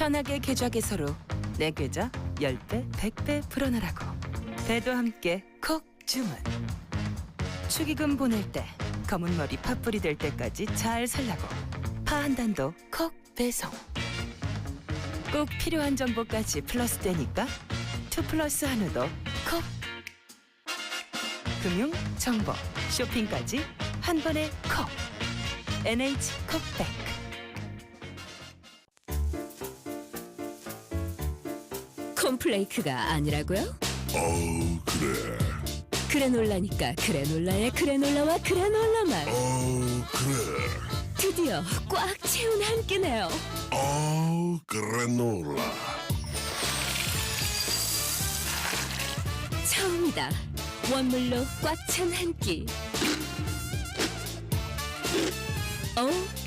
편하게 계좌 개설로 내 계좌 10배, 100배 불어넣으라고. 배도 함께 콕 주문. 축의금 보낼 때 검은 머리 팥불이 될 때까지 잘 살라고. 파 한 단도 콕 배송. 꼭 필요한 정보까지 플러스 되니까 2플러스 한우도 콕. 금융, 정보, 쇼핑까지 한 번에 콕. NH콕백. 콤플레이크가 아니라고요? 그래. 그래놀라니까 그래놀라의 그래놀라와 그래놀라만 그래. 드디어 꽉 채운 한 끼네요. 그래놀라. 처음이다. 원물로 꽉 찬 한 끼.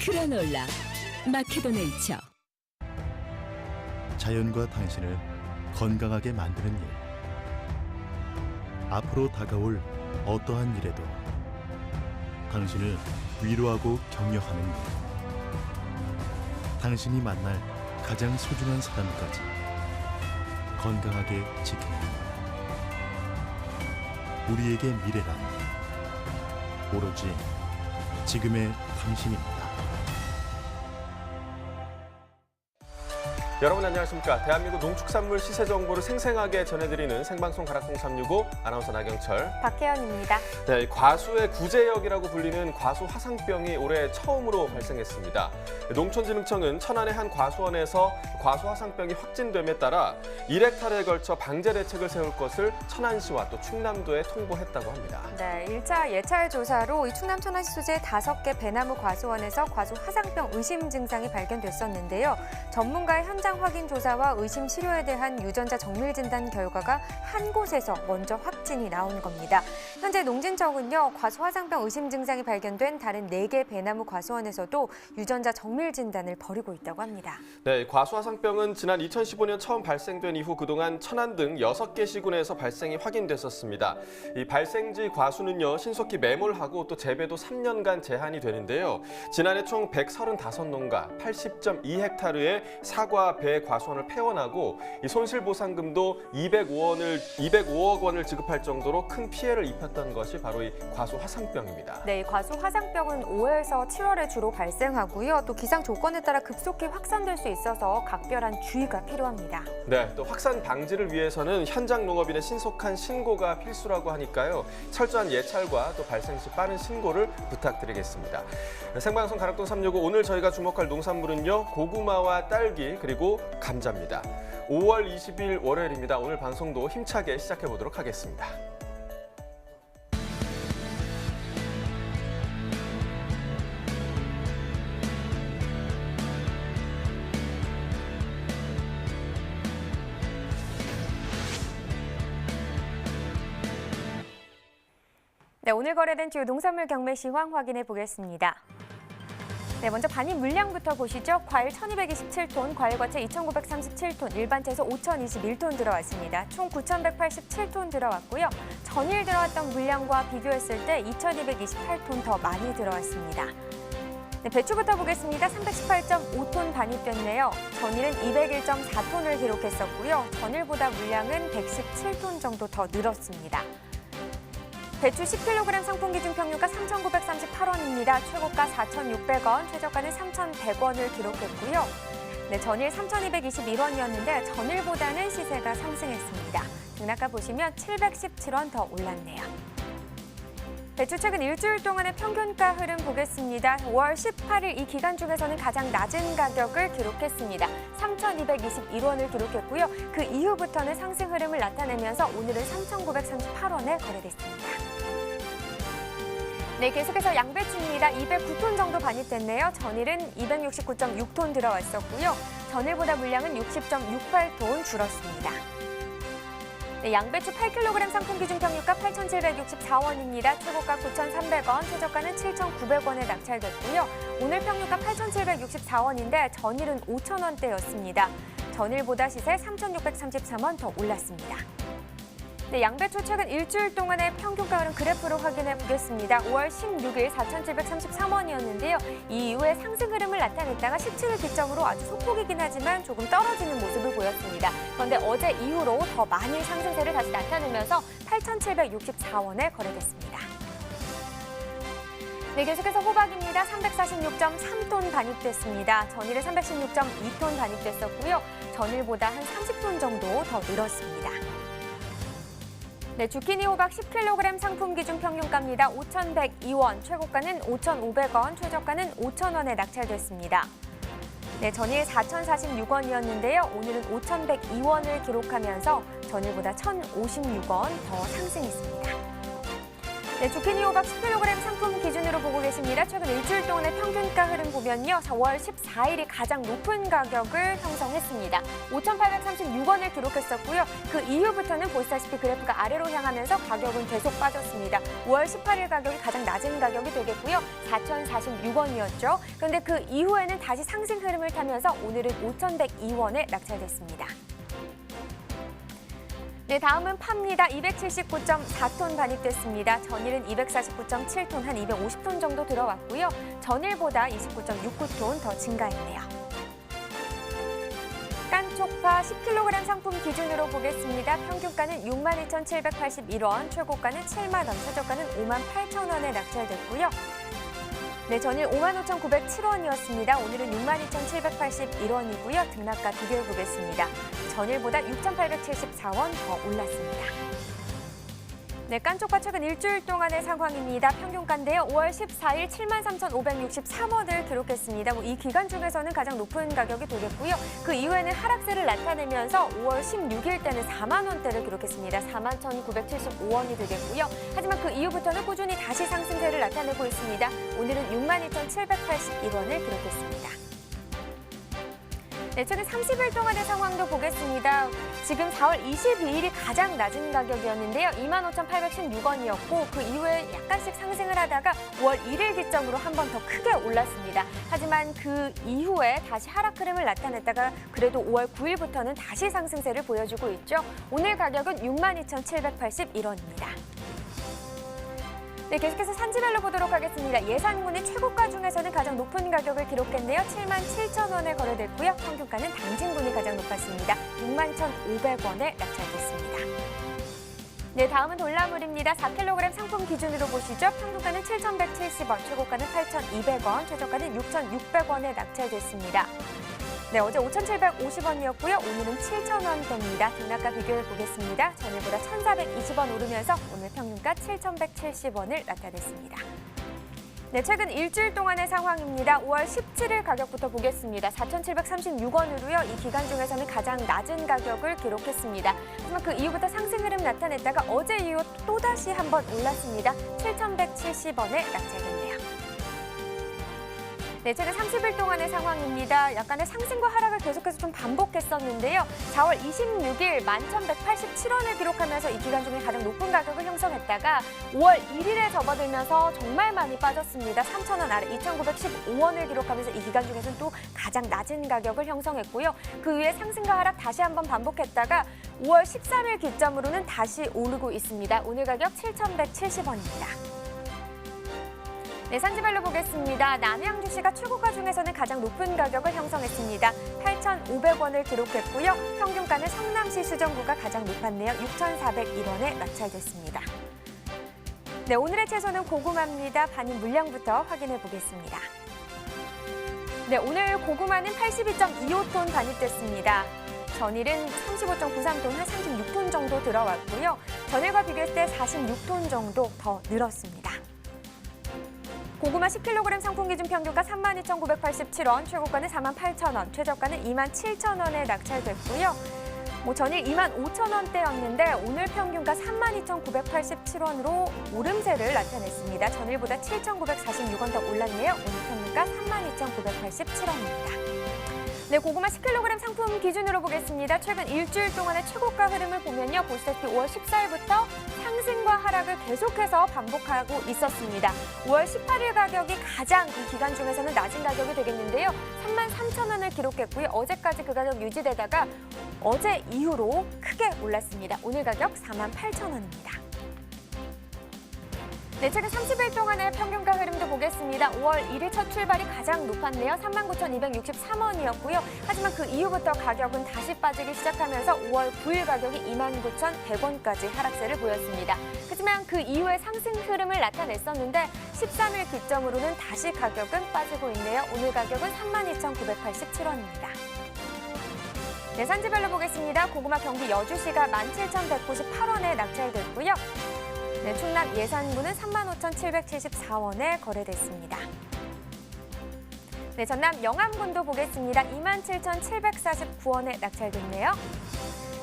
그래놀라 마케도네이처. 자연과 당신을 건강하게 만드는 일. 앞으로 다가올 어떠한 일에도 당신을 위로하고 격려하는 일. 당신이 만날 가장 소중한 사람까지 건강하게 지키는 일. 우리에게 미래란 오로지 지금의 당신입니다. 여러분 안녕하십니까. 대한민국 농축산물 시세 정보를 생생하게 전해드리는 생방송 가락동 365 아나운서 나경철, 박혜연입니다. 네, 과수의 구제역이라고 불리는 과수 화상병이 올해 처음으로 발생했습니다. 농촌진흥청은 천안의 한 과수원에서 과수 화상병이 확진됨에 따라 1헥타르에 걸쳐 방제 대책을 세울 것을 천안시와 또 충남도에 통보했다고 합니다. 네, 1차 예찰 조사로 이 충남 천안시 소재 5개 배나무 과수원에서 과수 화상병 의심 증상이 발견됐었는데요. 전문가의 현장 확인 조사와 의심 치료에 대한 유전자 정밀 진단 결과가 한 곳에서 먼저 확진이 나온 겁니다. 현재 농진청은요, 과수 화상병 의심 증상이 발견된 다른 4개 배나무 과수원에서도 유전자 정밀 진단을 벌이고 있다고 합니다. 네, 과수 화상병은 지난 2015년 처음 발생된 이후 그동안 천안 등 6개 시군에서 발생이 확인됐었습니다. 이 발생지 과수는요, 신속히 매몰하고 또 재배도 3년간 제한이 되는데요. 지난해 총 135농가 80.2헥타르의 사과, 배, 과수원을 폐원하고 이 손실보상금도 205억 원을 지급할 정도로 큰 피해를 입혔던 것이 바로 이 과수 화상병입니다. 네, 이 과수 화상병은 5에서 7월에 주로 발생하고요. 또 기상 조건에 따라 급속히 확산될 수 있어서 각별한 주의가 필요합니다. 네, 또 확산 방지를 위해서는 현장 농업인의 신속한 신고가 필수라고 하니까요. 철저한 예찰과 또 발생 시 빠른 신고를 부탁드리겠습니다. 생방송 가락동 365 오늘 저희가 주목할 농산물은요, 고구마와 딸기 그리고 감자입니다. 5월 20일 월요일입니다. 오늘 방송도 힘차게 시작해 보도록 하겠습니다. 네, 오늘 거래된 주요 농산물 경매 시황 확인해 보겠습니다. 네, 먼저 반입 물량부터 보시죠. 과일 1,227톤, 과일과채 2,937톤, 일반채소 5,021톤 들어왔습니다. 총 9,187톤 들어왔고요. 전일 들어왔던 물량과 비교했을 때 2,228톤 더 많이 들어왔습니다. 네, 배추부터 보겠습니다. 318.5톤 반입됐네요. 전일은 201.4톤을 기록했었고요. 전일보다 물량은 117톤 정도 더 늘었습니다. 배추 10kg 상품 기준 평균가 3,938원입니다. 최고가 4,600원, 최저가는 3,100원을 기록했고요. 네, 전일 3,221원이었는데 전일보다는 시세가 상승했습니다. 등락가 보시면 717원 더 올랐네요. 배추 최근 일주일 동안의 평균가 흐름 보겠습니다. 5월 18일 이 기간 중에서는 가장 낮은 가격을 기록했습니다. 3,221원을 기록했고요. 그 이후부터는 상승 흐름을 나타내면서 오늘은 3,938원에 거래됐습니다. 네, 계속해서 양배추입니다. 209톤 정도 반입됐네요. 전일은 269.6톤 들어왔었고요. 전일보다 물량은 60.68톤 줄었습니다. 네, 양배추 8kg 상품 기준 평균가 8,764원입니다. 최고가 9,300원, 최저가는 7,900원에 낙찰됐고요. 오늘 평균가 8,764원인데 전일은 5,000원대였습니다. 전일보다 시세 3,633원 더 올랐습니다. 네, 양배추 최근 일주일 동안의 평균가 흐름 그래프로 확인해 보겠습니다. 5월 16일 4,733원이었는데요. 이 이후에 상승 흐름을 나타냈다가 17일 기점으로 아주 소폭이긴 하지만 조금 떨어지는 모습을 보였습니다. 그런데 어제 이후로 더 많이 상승세를 다시 나타내면서 8,764원에 거래됐습니다. 네, 계속해서 호박입니다. 346.3톤 반입됐습니다. 전일에 316.2톤 반입됐었고요. 전일보다 한 30톤 정도 더 늘었습니다. 네, 주키니 호박 10kg 상품 기준 평균가입니다. 5,102원, 최고가는 5,500원, 최저가는 5,000원에 낙찰됐습니다. 네, 전일 4,046원이었는데요. 오늘은 5,102원을 기록하면서 전일보다 1,056원 더 상승했습니다. 네, 주키니 호박 10kg 상품 기준으로 보고 계십니다. 최근 일주일 동안의 평균가 흐름 보면요. 4월 14일이 가장 높은 가격을 형성했습니다. 5,836원을 기록했었고요. 그 이후부터는 보시다시피 그래프가 아래로 향하면서 가격은 계속 빠졌습니다. 5월 18일 가격이 가장 낮은 가격이 되겠고요. 4,046원이었죠. 그런데 그 이후에는 다시 상승 흐름을 타면서 오늘은 5,102원에 낙찰됐습니다. 네, 다음은 파입니다. 279.4톤 반입됐습니다. 전일은 249.7톤, 한 250톤 정도 들어왔고요. 전일보다 29.69톤 더 증가했네요. 깐쪽파 10kg 상품 기준으로 보겠습니다. 평균가는 62,781원, 최고가는 7만 원, 최저가는 58,000원에 낙찰됐고요. 네, 전일 55,907원이었습니다. 오늘은 62,781원이고요. 등락가 비교해 보겠습니다. 전일보다 6,874원 더 올랐습니다. 네, 깐쪽파 최근 일주일 동안의 상황입니다. 평균가인데요. 5월 14일 73,563원을 기록했습니다. 이 기간 중에서는 가장 높은 가격이 되겠고요. 그 이후에는 하락세를 나타내면서 5월 16일 때는 4만 원대를 기록했습니다. 41,975원이 되겠고요. 하지만 그 이후부터는 꾸준히 다시 상승세를 나타내고 있습니다. 오늘은 62,781원을 기록했습니다. 네, 최근 30일 동안의 상황도 보겠습니다. 지금 4월 22일이 가장 낮은 가격이었는데요. 25,816원이었고 그 이후에 약간씩 상승을 하다가 5월 1일 기점으로 한 번 더 크게 올랐습니다. 하지만 그 이후에 다시 하락 흐름을 나타냈다가 그래도 5월 9일부터는 다시 상승세를 보여주고 있죠. 오늘 가격은 62,781원입니다. 네, 계속해서 산지별로 보도록 하겠습니다. 예산군이 최고가 중에서는 가장 높은 가격을 기록했네요. 77,000원에 거래됐고요. 평균가는 당진군이 가장 높았습니다. 61,500원에 낙찰됐습니다. 네, 다음은 돌나물입니다. 4kg 상품 기준으로 보시죠. 평균가는 7,170원, 최고가는 8,200원, 최저가는 6,600원에 낙찰됐습니다. 네, 어제 5,750원이었고요. 오늘은 7,000원대입니다. 등락가 비교해 보겠습니다. 전일보다 1,420원 오르면서 오늘 평균가 7,170원을 나타냈습니다. 네, 최근 일주일 동안의 상황입니다. 5월 17일 가격부터 보겠습니다. 4,736원으로요. 이 기간 중에서는 가장 낮은 가격을 기록했습니다. 하지만 그 이후부터 상승 흐름 나타냈다가 어제 이후 또다시 한번 올랐습니다. 7,170원에 낙찰됐네요. 네, 최근 30일 동안의 상황입니다. 약간의 상승과 하락을 계속해서 좀 반복했었는데요. 4월 26일 11,187원을 기록하면서 이 기간 중에 가장 높은 가격을 형성했다가 5월 1일에 접어들면서 정말 많이 빠졌습니다. 3,000원 아래 2,915원을 기록하면서 이 기간 중에서는 또 가장 낮은 가격을 형성했고요. 그 후에 상승과 하락 다시 한번 반복했다가 5월 13일 기점으로는 다시 오르고 있습니다. 오늘 가격 7,170원입니다. 네, 산지별로 보겠습니다. 남양주시가 최고가 중에서는 가장 높은 가격을 형성했습니다. 8,500원을 기록했고요. 평균가는 성남시 수정구가 가장 높았네요. 6,401원에 낙찰됐습니다. 네, 오늘의 채소는 고구마입니다. 반입 물량부터 확인해 보겠습니다. 네, 오늘 고구마는 82.25톤 반입됐습니다. 전일은 35.93톤, 한 36톤 정도 들어왔고요. 전일과 비교했을 때 46톤 정도 더 늘었습니다. 고구마 10kg 상품 기준 평균가 32,987원, 최고가는 48,000원, 최저가는 27,000원에 낙찰됐고요. 전일 25,000원대였는데 오늘 평균가 32,987원으로 오름세를 나타냈습니다. 전일보다 7,946원 더 올랐네요. 오늘 평균가 32,987원입니다. 네, 고구마 10kg 상품 기준으로 보겠습니다. 최근 일주일 동안의 최고가 흐름을 보면요. 보시다시피 5월 14일부터 상승과 하락을 계속해서 반복하고 있었습니다. 5월 18일 가격이 가장 이 기간 중에서는 낮은 가격이 되겠는데요. 33,000원을 기록했고요. 어제까지 그 가격 유지되다가 어제 이후로 크게 올랐습니다. 오늘 가격 48,000원입니다. 네, 최근 30일 동안의 평균가 흐름도 보겠습니다. 5월 1일 첫 출발이 가장 높았네요. 39,263원이었고요. 하지만 그 이후부터 가격은 다시 빠지기 시작하면서 5월 9일 가격이 29,100원까지 하락세를 보였습니다. 하지만 그 이후에 상승 흐름을 나타냈었는데 13일 기점으로는 다시 가격은 빠지고 있네요. 오늘 가격은 32,987원입니다. 네, 산지별로 보겠습니다. 고구마 경기 여주시가 17,198원에 낙찰됐고요. 네, 충남 예산군은 35,774원에 거래됐습니다. 네, 전남 영암군도 보겠습니다. 27,749원에 낙찰됐네요.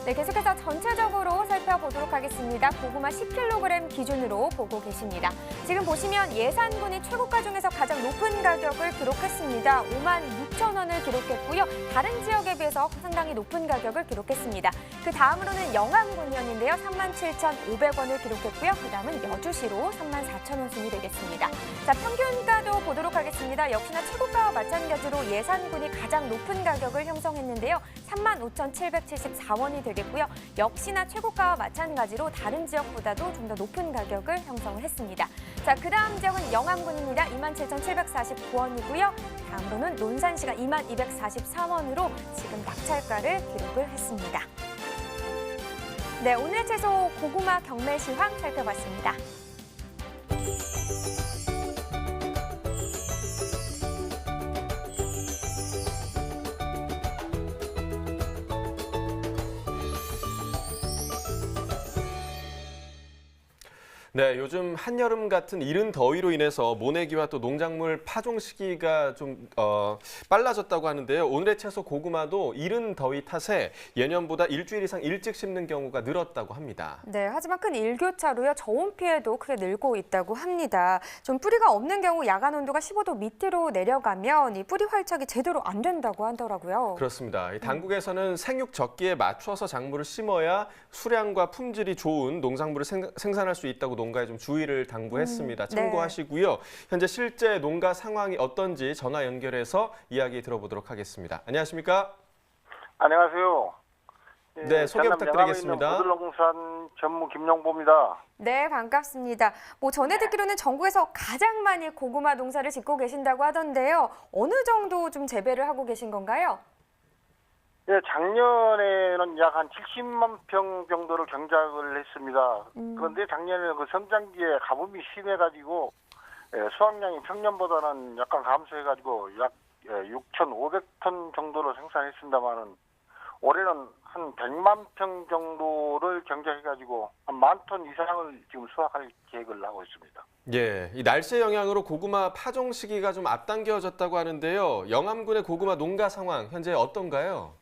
네, 계속해서 전체적으로 살펴보도록 하겠습니다. 고구마 10kg 기준으로 보고 계십니다. 지금 보시면 예산군이 최고가 중에서 가장 높은 가격을 기록했습니다. 56,000원을 기록했고요. 다른 지역에 비해서 상당히 높은 가격을 기록했습니다. 그 다음으로는 영암군이었는데요. 37,500원을 기록했고요. 그 다음은 여주시로 34,000원 순이 되겠습니다. 자, 평균가도 보도록 하겠습니다. 역시나 최고가와 마찬가지로 예산군이 가장 높은 가격을 형성했는데요. 35,774원이 되겠고요. 역시나 최고가와 마찬가지로 다른 지역보다도 좀 더 높은 가격을 형성을 했습니다. 자, 그 다음 지역은 영암군입니다. 27,749원이고요. 다음으로는 논산시가 22,244원으로 지금 낙찰가를 기록을 했습니다. 네, 오늘 채소 고구마 경매 시황 살펴봤습니다. 네, 요즘 한여름 같은 이른 더위로 인해서 모내기와 또 농작물 파종 시기가 좀 빨라졌다고 하는데요. 오늘의 채소 고구마도 이른 더위 탓에 예년보다 일주일 이상 일찍 심는 경우가 늘었다고 합니다. 네, 하지만 큰 일교차로요. 저온 피해도 크게 늘고 있다고 합니다. 좀 뿌리가 없는 경우 야간 온도가 15도 밑으로 내려가면 이 뿌리 활착이 제대로 안 된다고 하더라고요. 그렇습니다. 이 당국에서는 생육 적기에 맞춰서 작물을 심어야 수량과 품질이 좋은 농작물을 생산할 수 있다고 농가에 좀 주의를 당부했습니다. 참고하시고요. 현재 실제 농가 상황이 어떤지 전화 연결해서 이야기 들어보도록 하겠습니다. 안녕하십니까? 안녕하세요. 네, 소개 부탁드리겠습니다. 부들농산 전무 김용보입니다. 네, 반갑습니다. 전해 듣기로는 전국에서 가장 많이 고구마 농사를 짓고 계신다고 하던데요. 어느 정도 좀 재배를 하고 계신 건가요? 네, 작년에는 약 한 70만 평 정도를 경작을 했습니다. 그런데 작년에는 그 성장기에 가뭄이 심해가지고 수확량이 평년보다는 약간 감소해가지고 약 6,500톤 정도를 생산했습니다만은 올해는 한 100만 평 정도를 경작해가지고 한 10,000톤 이상을 지금 수확할 계획을 하고 있습니다. 예, 이 날씨의 영향으로 고구마 파종 시기가 좀 앞당겨졌다고 하는데요. 영암군의 고구마 농가 상황 현재 어떤가요?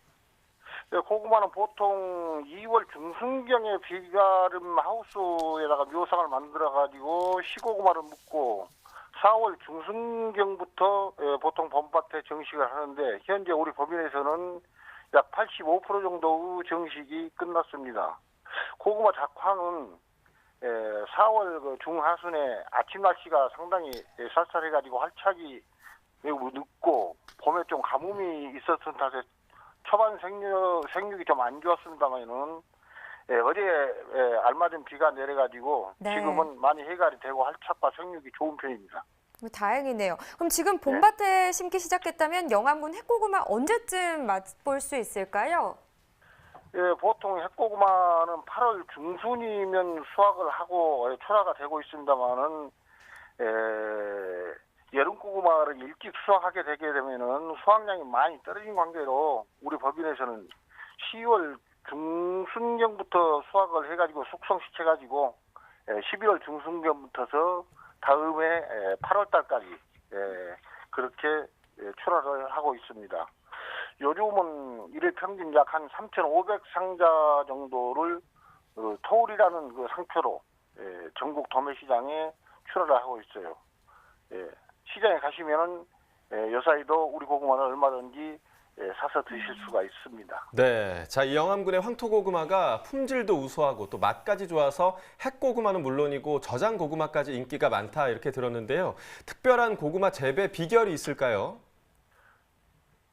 네, 고구마는 보통 2월 중순경에 비가름 하우스에다가 묘상을 만들어가지고 시고구마를 묻고 4월 중순경부터 보통 봄밭에 정식을 하는데 현재 우리 법인에서는 약 85% 정도의 정식이 끝났습니다. 고구마 작황은 4월 그 중하순에 아침 날씨가 상당히 쌀쌀해가지고 활착이 매우 늦고 봄에 좀 가뭄이 있었던 탓에 초반 생육이 좀 안 좋았습니다만은 어제 알맞은 비가 내려가지고 지금은 많이 해갈이 되고 활착과 생육이 좋은 편입니다. 다행이네요. 그럼 지금 봄밭에 심기 시작했다면 영암군 핵고구마 언제쯤 맛볼 수 있을까요? 예, 보통 핵고구마는 8월 중순이면 수확을 하고 출하가 되고 있습니다만은 여름 고구마를 일찍 수확하게 되게 되면은 수확량이 많이 떨어진 관계로 우리 법인에서는 10월 중순경부터 수확을 해가지고 숙성시켜가지고 11월 중순경부터서 다음에 8월 달까지 그렇게 출하를 하고 있습니다. 요즘은 일일 평균 약 한 3,500상자 정도를 토울이라는 그 상표로 전국 도매시장에 출하를 하고 있어요. 시장에 가시면은 요사이도 우리 고구마는 얼마든지 사서 드실 수가 있습니다. 네, 자, 이 영암군의 황토고구마가 품질도 우수하고 또 맛까지 좋아서 핵고구마는 물론이고 저장고구마까지 인기가 많다 이렇게 들었는데요. 특별한 고구마 재배 비결이 있을까요?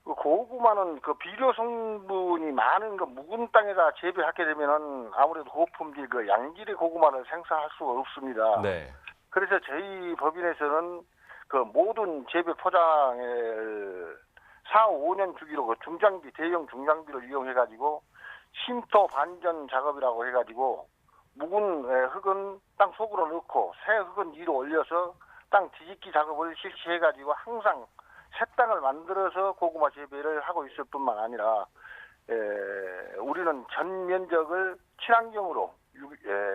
그 고구마는 그 비료 성분이 많은 그 묵은 땅에다 재배하게 되면은 아무래도 고품질 그 양질의 고구마를 생산할 수가 없습니다. 네. 그래서 저희 법인에서는 그 모든 재배 포장을 4, 5년 주기로 그 중장비, 대형 중장비를 이용해가지고 심토 반전 작업이라고 해가지고 묵은 흙은 땅 속으로 넣고 새 흙은 위로 올려서 땅 뒤집기 작업을 실시해가지고 항상 새 땅을 만들어서 고구마 재배를 하고 있을 뿐만 아니라 우리는 전 면적을 친환경으로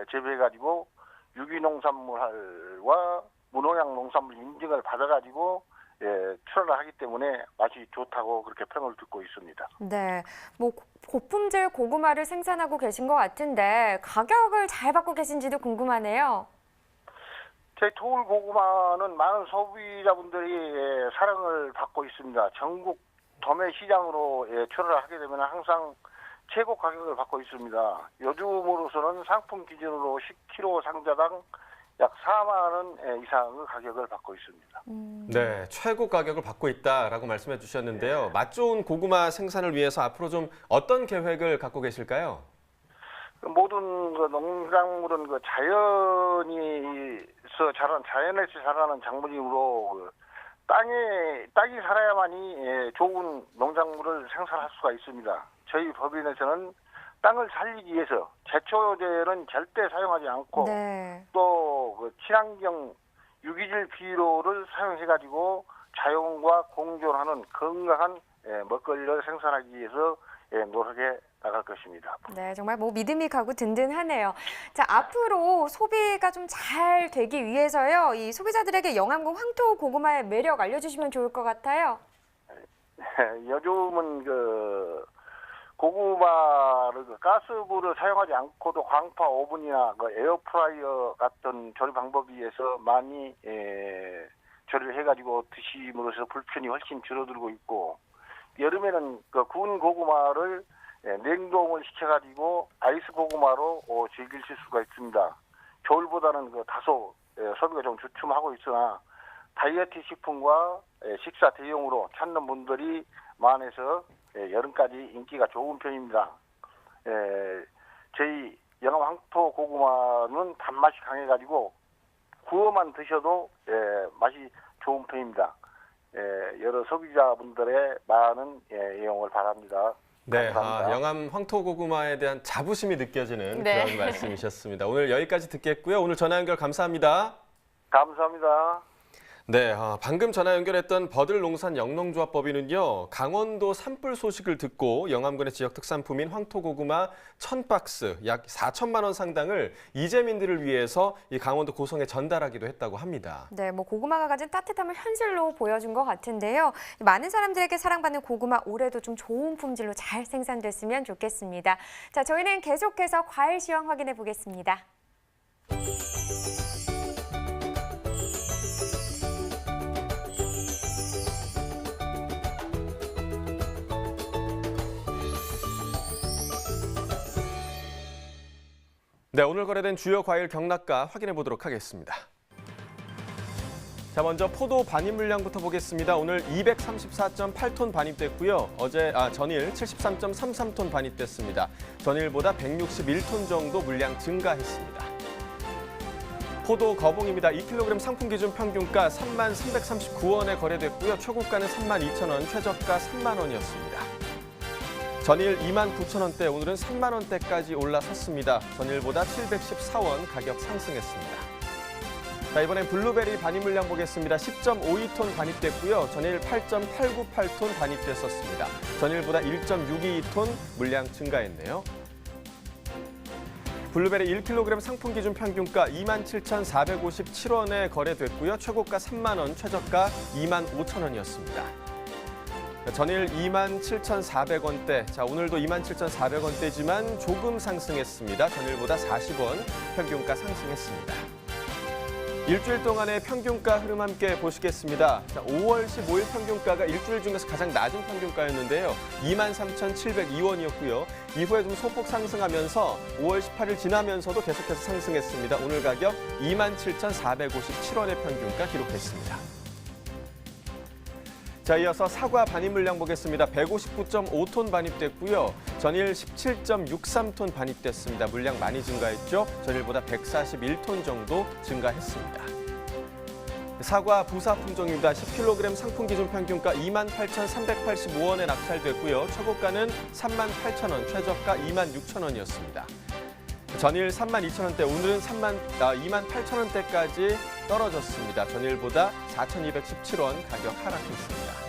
재배해가지고 유기농산물과 무농약 농산물 인증을 받아가지고 출하를 하기 때문에 맛이 좋다고 그렇게 평을 듣고 있습니다. 네, 뭐 고품질 고구마를 생산하고 계신 것 같은데 가격을 잘 받고 계신지도 궁금하네요. 저희 토울 고구마는 많은 소비자분들이 사랑을 받고 있습니다. 전국 도매 시장으로 출하를 하게 되면 항상 최고 가격을 받고 있습니다. 요즘으로서는 상품 기준으로 10kg 상자당 약 4만 원 이상의 가격을 받고 있습니다. 네, 최고 가격을 받고 있다라고 말씀해 주셨는데요. 맛 좋은 고구마 생산을 위해서 앞으로 좀 어떤 계획을 갖고 계실까요? 모든 그 농작물은 그 자연에서 자라는 작물이므로 그 땅이 살아야만이 좋은 농작물을 생산할 수가 있습니다. 저희 법인에서는 땅을 살리기 위해서 제초제는 절대 사용하지 않고 네. 또그 친환경 유기질 비료를 사용해가지고 자연과 공존하는 건강한 먹거리를 생산하기 위해서 노력해 나갈 것입니다. 네, 정말 뭐 믿음이 가고 든든하네요. 자, 앞으로 소비가 좀 잘 되기 위해서요. 이 소비자들에게 영암군 황토 고구마의 매력 알려주시면 좋을 것 같아요. 요즘은 그 고구마를 가스불을 사용하지 않고도 광파 오븐이나 그 에어프라이어 같은 조리 방법에 의해서 많이 조리를 해가지고 드심으로써 불편이 훨씬 줄어들고 있고 여름에는 그 구운 고구마를 냉동을 시켜가지고 아이스 고구마로 즐기실 수가 있습니다. 겨울보다는 그 다소 소비가 좀 주춤하고 있으나 다이어트 식품과 식사 대용으로 찾는 분들이 많아서 여름까지 인기가 좋은 편입니다. 저희 영암 황토 고구마는 단맛이 강해가지고 구워만 드셔도 맛이 좋은 편입니다. 여러 소비자분들의 많은 이용을 바랍니다. 네, 감사합니다. 영암 황토고구마에 대한 자부심이 느껴지는 네. 그런 말씀이셨습니다. 오늘 여기까지 듣겠고요. 오늘 전화 연결 감사합니다. 감사합니다. 네, 방금 전화 연결했던 버들농산 영농조합법인은요, 강원도 산불 소식을 듣고 영암군의 지역 특산품인 황토고구마 1000박스, 약 4천만 원 상당을 이재민들을 위해서 이 강원도 고성에 전달하기도 했다고 합니다. 네, 뭐 고구마가 가진 따뜻함을 현실로 보여준 것 같은데요. 많은 사람들에게 사랑받는 고구마 올해도 좀 좋은 품질로 잘 생산됐으면 좋겠습니다. 자, 저희는 계속해서 과일 시황 확인해 보겠습니다. 네, 오늘 거래된 주요 과일 경락가 확인해 보도록 하겠습니다. 자, 먼저 포도 반입 물량부터 보겠습니다. 오늘 234.8톤 반입됐고요. 전일 73.33톤 반입됐습니다. 전일보다 161톤 정도 물량 증가했습니다. 포도 거봉입니다. 2kg 상품 기준 평균가 3339원에 거래됐고요. 최고가는 32,000원, 최저가 3만 원이었습니다. 전일 29,000원대, 오늘은 3만 원대까지 올라섰습니다. 전일보다 714원 가격 상승했습니다. 자, 이번엔 블루베리 반입 물량 보겠습니다. 10.52톤 반입됐고요. 전일 8.898톤 반입됐었습니다. 전일보다 1.622톤 물량 증가했네요. 블루베리 1kg 상품 기준 평균가 27,457원에 거래됐고요. 최고가 3만 원, 최저가 25,000원이었습니다. 전일 27,400원대, 자 오늘도 27,400원대지만 조금 상승했습니다. 전일보다 40원 평균가 상승했습니다. 일주일 동안의 평균가 흐름 함께 보시겠습니다. 자, 5월 15일 평균가가 일주일 중에서 가장 낮은 평균가였는데요. 23,702원이었고요. 이후에 좀 소폭 상승하면서 5월 18일 지나면서도 계속해서 상승했습니다. 오늘 가격 27,457원의 평균가 기록했습니다. 자, 이어서 사과 반입 물량 보겠습니다. 159.5톤 반입됐고요. 전일 17.63톤 반입됐습니다. 물량 많이 증가했죠. 전일보다 141톤 정도 증가했습니다. 사과 부사 품종입니다. 10kg 상품 기준 평균가 28,385원에 낙찰됐고요. 최고가는 38,000원, 최저가 26,000원이었습니다. 전일 32,000원대, 오늘은 28,000원대까지 떨어졌습니다. 전일보다 4,217원 가격 하락했습니다.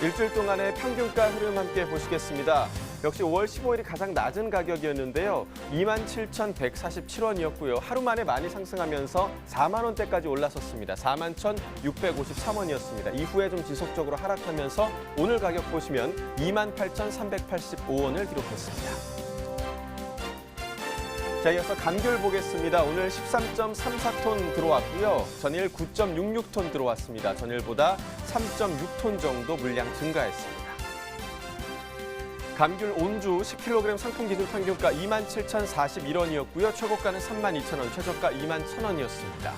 일주일 동안의 평균가 흐름 함께 보시겠습니다. 역시 5월 15일이 가장 낮은 가격이었는데요. 27,147원이었고요. 하루 만에 많이 상승하면서 4만 원대까지 올라섰습니다. 41,653원이었습니다. 이후에 좀 지속적으로 하락하면서 오늘 가격 보시면 28,385원을 기록했습니다. 자, 이어서 감귤 보겠습니다. 오늘 13.34톤 들어왔고요. 전일 9.66톤 들어왔습니다. 전일보다 3.6톤 정도 물량 증가했습니다. 감귤 온주 10kg 상품 기준 평균가 27,041원이었고요. 최고가는 32,000원, 최저가 21,000원이었습니다.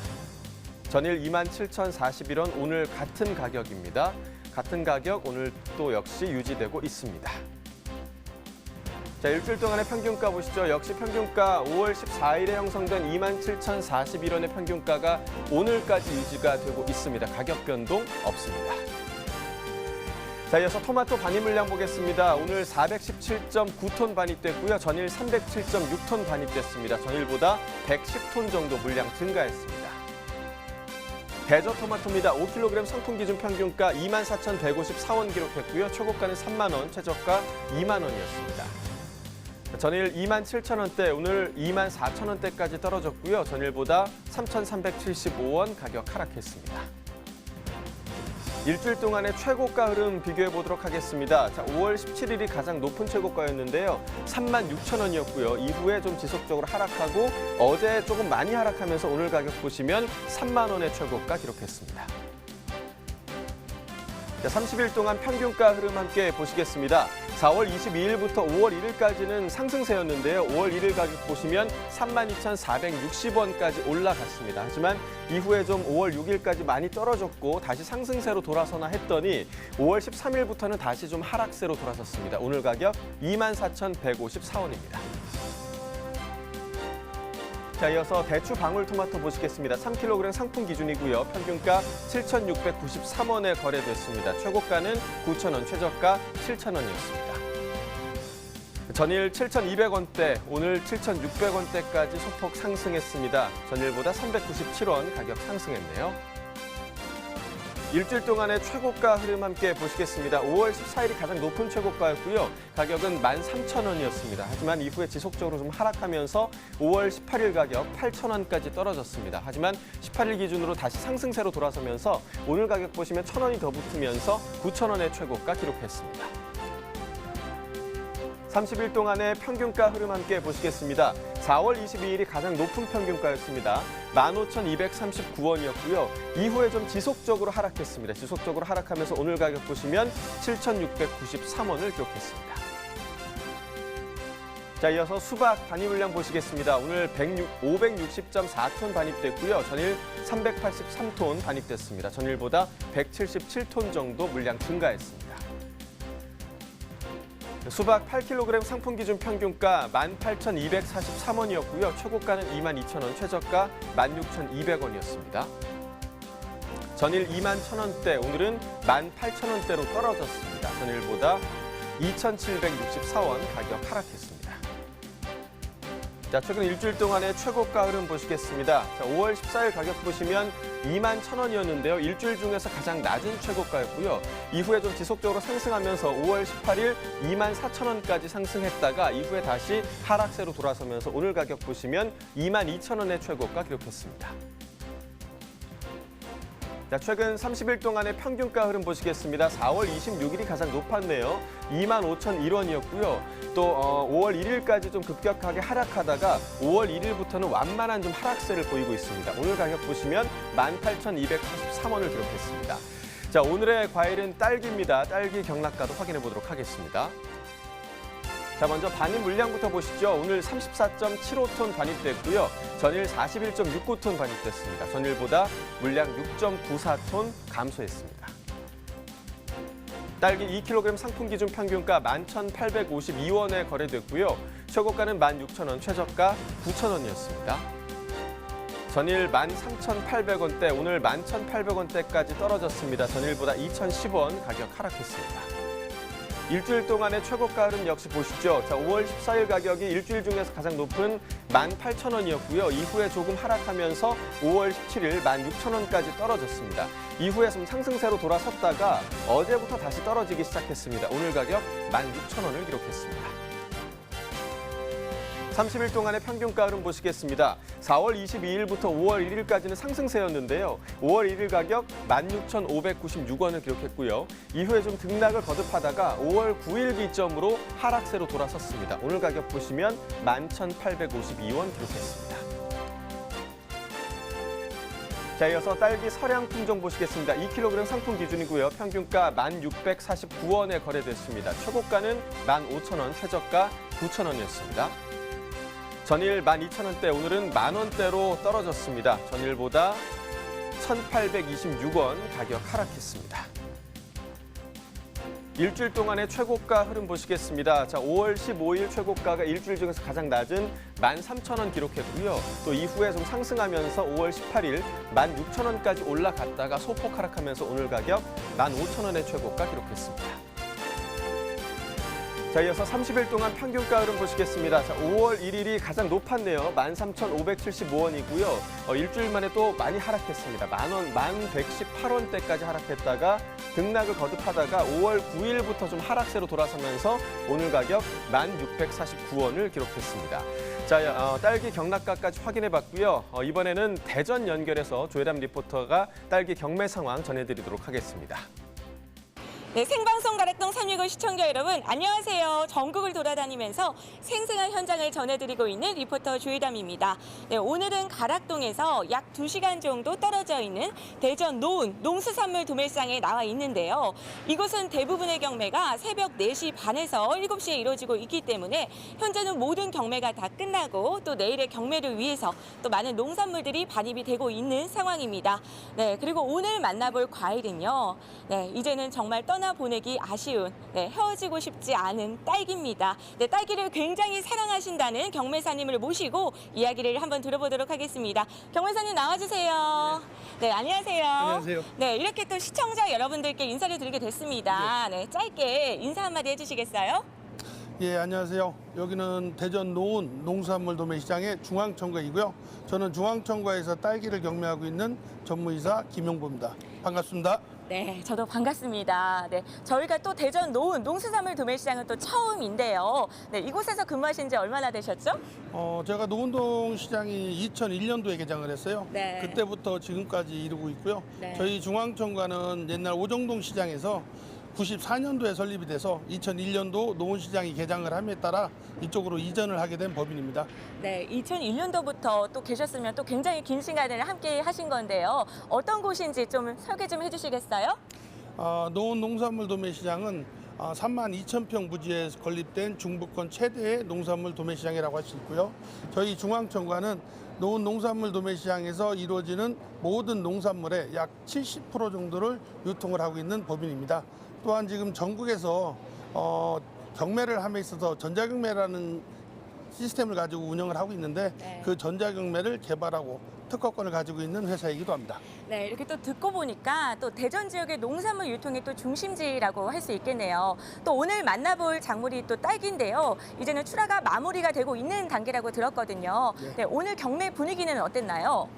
전일 27,041원, 오늘 같은 가격입니다. 같은 가격 오늘 또 역시 유지되고 있습니다. 자, 일주일 동안의 평균가 보시죠. 역시 평균가 5월 14일에 형성된 27,041원의 평균가가 오늘까지 유지가 되고 있습니다. 가격 변동 없습니다. 자, 이어서 토마토 반입 물량 보겠습니다. 오늘 417.9톤 반입됐고요. 전일 307.6톤 반입됐습니다. 전일보다 110톤 정도 물량 증가했습니다. 대저 토마토입니다. 5kg 상품 기준 평균가 24,154원 기록했고요. 최고가는 3만 원, 최저가 2만 원이었습니다. 전일 27,000원대, 오늘 24,000원대까지 떨어졌고요. 전일보다 3,375원 가격 하락했습니다. 일주일 동안의 최고가 흐름 비교해 보도록 하겠습니다. 자, 5월 17일이 가장 높은 최고가였는데요. 36,000원이었고요. 이후에 좀 지속적으로 하락하고 어제 조금 많이 하락하면서 오늘 가격 보시면 3만 원의 최고가 기록했습니다. 자, 30일 동안 평균가 흐름 함께 보시겠습니다. 4월 22일부터 5월 1일까지는 상승세였는데요. 5월 1일 가격 보시면 32,460원까지 올라갔습니다. 하지만 이후에 좀 5월 6일까지 많이 떨어졌고 다시 상승세로 돌아서나 했더니 5월 13일부터는 다시 좀 하락세로 돌아섰습니다. 오늘 가격 24,154원입니다. 자, 이어서 대추 방울토마토 보시겠습니다. 3kg 상품 기준이고요. 평균가 7,693원에 거래됐습니다. 최고가는 9,000원, 최저가 7,000원이었습니다. 전일 7,200원대, 오늘 7,600원대까지 소폭 상승했습니다. 전일보다 397원 가격 상승했네요. 일주일 동안의 최고가 흐름 함께 보시겠습니다. 5월 14일이 가장 높은 최고가였고요. 가격은 13,000원이었습니다. 하지만 이후에 지속적으로 좀 하락하면서 5월 18일 가격 8,000원까지 떨어졌습니다. 하지만 18일 기준으로 다시 상승세로 돌아서면서 오늘 가격 보시면 1,000원이 더 붙으면서 9,000원의 최고가 기록했습니다. 30일 동안의 평균가 흐름 함께 보시겠습니다. 4월 22일이 가장 높은 평균가였습니다. 15,239원이었고요. 이후에 좀 지속적으로 하락했습니다. 지속적으로 하락하면서 오늘 가격 보시면 7,693원을 기록했습니다. 자, 이어서 수박 반입 물량 보시겠습니다. 오늘 560.4톤 반입됐고요. 전일 383톤 반입됐습니다. 전일보다 177톤 정도 물량 증가했습니다. 수박 8kg 상품 기준 평균가 18,243원이었고요. 최고가는 22,000원, 최저가 16,200원이었습니다. 전일 21,000원대, 오늘은 18,000원대로 떨어졌습니다. 전일보다 2,764원 가격 하락했습니다. 자, 최근 일주일 동안의 최고가 흐름 보시겠습니다. 자, 5월 14일 가격 보시면 21,000원이었는데요. 일주일 중에서 가장 낮은 최고가였고요. 이후에 좀 지속적으로 상승하면서 5월 18일 24,000원까지 상승했다가 이후에 다시 하락세로 돌아서면서 오늘 가격 보시면 22,000원의 최고가 기록했습니다. 자, 최근 30일 동안의 평균가 흐름 보시겠습니다. 4월 26일이 가장 높았네요. 25,001원이었고요. 또 5월 1일까지 좀 급격하게 하락하다가 5월 1일부터는 완만한 좀 하락세를 보이고 있습니다. 오늘 가격 보시면 18,243원을 기록했습니다. 자, 오늘의 과일은 딸기입니다. 딸기 경락가도 확인해 보도록 하겠습니다. 자, 먼저 반입 물량부터 보시죠. 오늘 34.75톤 반입됐고요. 전일 41.69톤 반입됐습니다. 전일보다 물량 6.94톤 감소했습니다. 딸기 2kg 상품 기준 평균가 11,852원에 거래됐고요. 최고가는 16,000원, 최저가 9,000원이었습니다. 전일 13,800원대, 오늘 11,800원대까지 떨어졌습니다. 전일보다 2,010원 가격 하락했습니다. 일주일 동안의 최고가 흐름 역시 보시죠. 자, 5월 14일 가격이 일주일 중에서 가장 높은 18,000원이었고요. 이후에 조금 하락하면서 5월 17일 16,000원까지 떨어졌습니다. 이후에 좀 상승세로 돌아섰다가 어제부터 다시 떨어지기 시작했습니다. 오늘 가격 16,000원을 기록했습니다. 30일 동안의 평균가 흐름 보시겠습니다. 4월 22일부터 5월 1일까지는 상승세였는데요. 5월 1일 가격 16,596원을 기록했고요. 이후에 좀 등락을 거듭하다가 5월 9일 기점으로 하락세로 돌아섰습니다. 오늘 가격 보시면 11,852원 기록했습니다. 자, 이어서 딸기 서량 품종 보시겠습니다. 2kg 상품 기준이고요. 평균가 1,649원에 거래됐습니다. 최고가는 15,000원, 최저가 9,000원이었습니다. 전일 12,000원대, 오늘은 만원대로 떨어졌습니다. 전일보다 1,826원 가격 하락했습니다. 일주일 동안의 최고가 흐름 보시겠습니다. 자, 5월 15일 최고가가 일주일 중에서 가장 낮은 13,000원 기록했고요. 또 이후에 좀 상승하면서 5월 18일 16,000원까지 올라갔다가 소폭 하락하면서 오늘 가격 15,000원의 최고가 기록했습니다. 자, 이어서 30일 동안 평균가 흐름 보시겠습니다. 자, 5월 1일이 가장 높았네요. 13,575원이고요. 일주일 만에 또 많이 하락했습니다. 만원, 1,118원대까지 하락했다가 등락을 거듭하다가 5월 9일부터 좀 하락세로 돌아서면서 오늘 가격 1,649원을 기록했습니다. 자, 딸기 경락가까지 확인해봤고요. 이번에는 대전 연결해서 조혜람 리포터가 딸기 경매 상황 전해드리도록 하겠습니다. 네, 생방송 가락동 365 시청자 여러분, 안녕하세요. 전국을 돌아다니면서 생생한 현장을 전해드리고 있는 리포터 조혜담입니다. 네, 오늘은 가락동에서 약 2시간 정도 떨어져 있는 대전 노은 농수산물 도매시장에 나와 있는데요. 이곳은 대부분의 경매가 새벽 4시 반에서 7시에 이루어지고 있기 때문에 현재는 모든 경매가 다 끝나고 또 내일의 경매를 위해서 또 많은 농산물들이 반입이 되고 있는 상황입니다. 네, 그리고 오늘 만나볼 과일은요. 네, 이제는 정말 떠나보내기 아쉬운, 헤어지고 싶지 않은 딸기입니다. 네, 딸기를 굉장히 사랑하신다는 경매사님을 모시고 이야기를 한번 들어보도록 하겠습니다. 경매사님 나와주세요. 네, 안녕하세요. 안녕하세요. 네, 이렇게 또 시청자 여러분들께 인사를 드리게 됐습니다. 네, 짧게 인사 한마디 해주시겠어요? 예, 안녕하세요. 여기는 대전 노은 농수산물 도매시장의 중앙청과이고요. 저는 중앙청과에서 딸기를 경매하고 있는 전무이사 김용보입니다. 반갑습니다. 네, 저도 반갑습니다. 네, 저희가 또 대전 노은 농수산물 도매시장은 또 처음인데요. 네, 이곳에서 근무하신 지 얼마나 되셨죠? 제가 노은동 시장이 2001년도에 개장을 했어요. 네. 그때부터 지금까지 이루고 있고요. 네. 저희 중앙청과는 옛날 오정동 시장에서 94년도에 설립이 돼서 2001년도 노은시장이 개장을 함에 따라 이쪽으로 이전을 하게 된 법인입니다. 네, 2001년도부터 또 계셨으면 또 굉장히 긴 시간을 함께 하신 건데요. 어떤 곳인지 좀 설계 좀 해주시겠어요? 노은 농산물 도매시장은 32,000평 부지에 건립된 중부권 최대의 농산물 도매시장이라고 할 수 있고요. 저희 중앙청과는 노은 농산물 도매시장에서 이루어지는 모든 농산물의 약 70% 정도를 유통을 하고 있는 법인입니다. 또한 지금 전국에서 경매를 함에 있어서 전자경매라는 시스템을 가지고 운영을 하고 있는데 그 전자경매를 개발하고 특허권을 가지고 있는 회사이기도 합니다. 네, 이렇게 또 듣고 보니까 또 대전 지역의 농산물 유통의 또 중심지라고 할 수 있겠네요. 또 오늘 만나볼 작물이 또 딸기인데요. 이제는 출하가 마무리가 되고 있는 단계라고 들었거든요. 네, 오늘 경매 분위기는 어땠나요?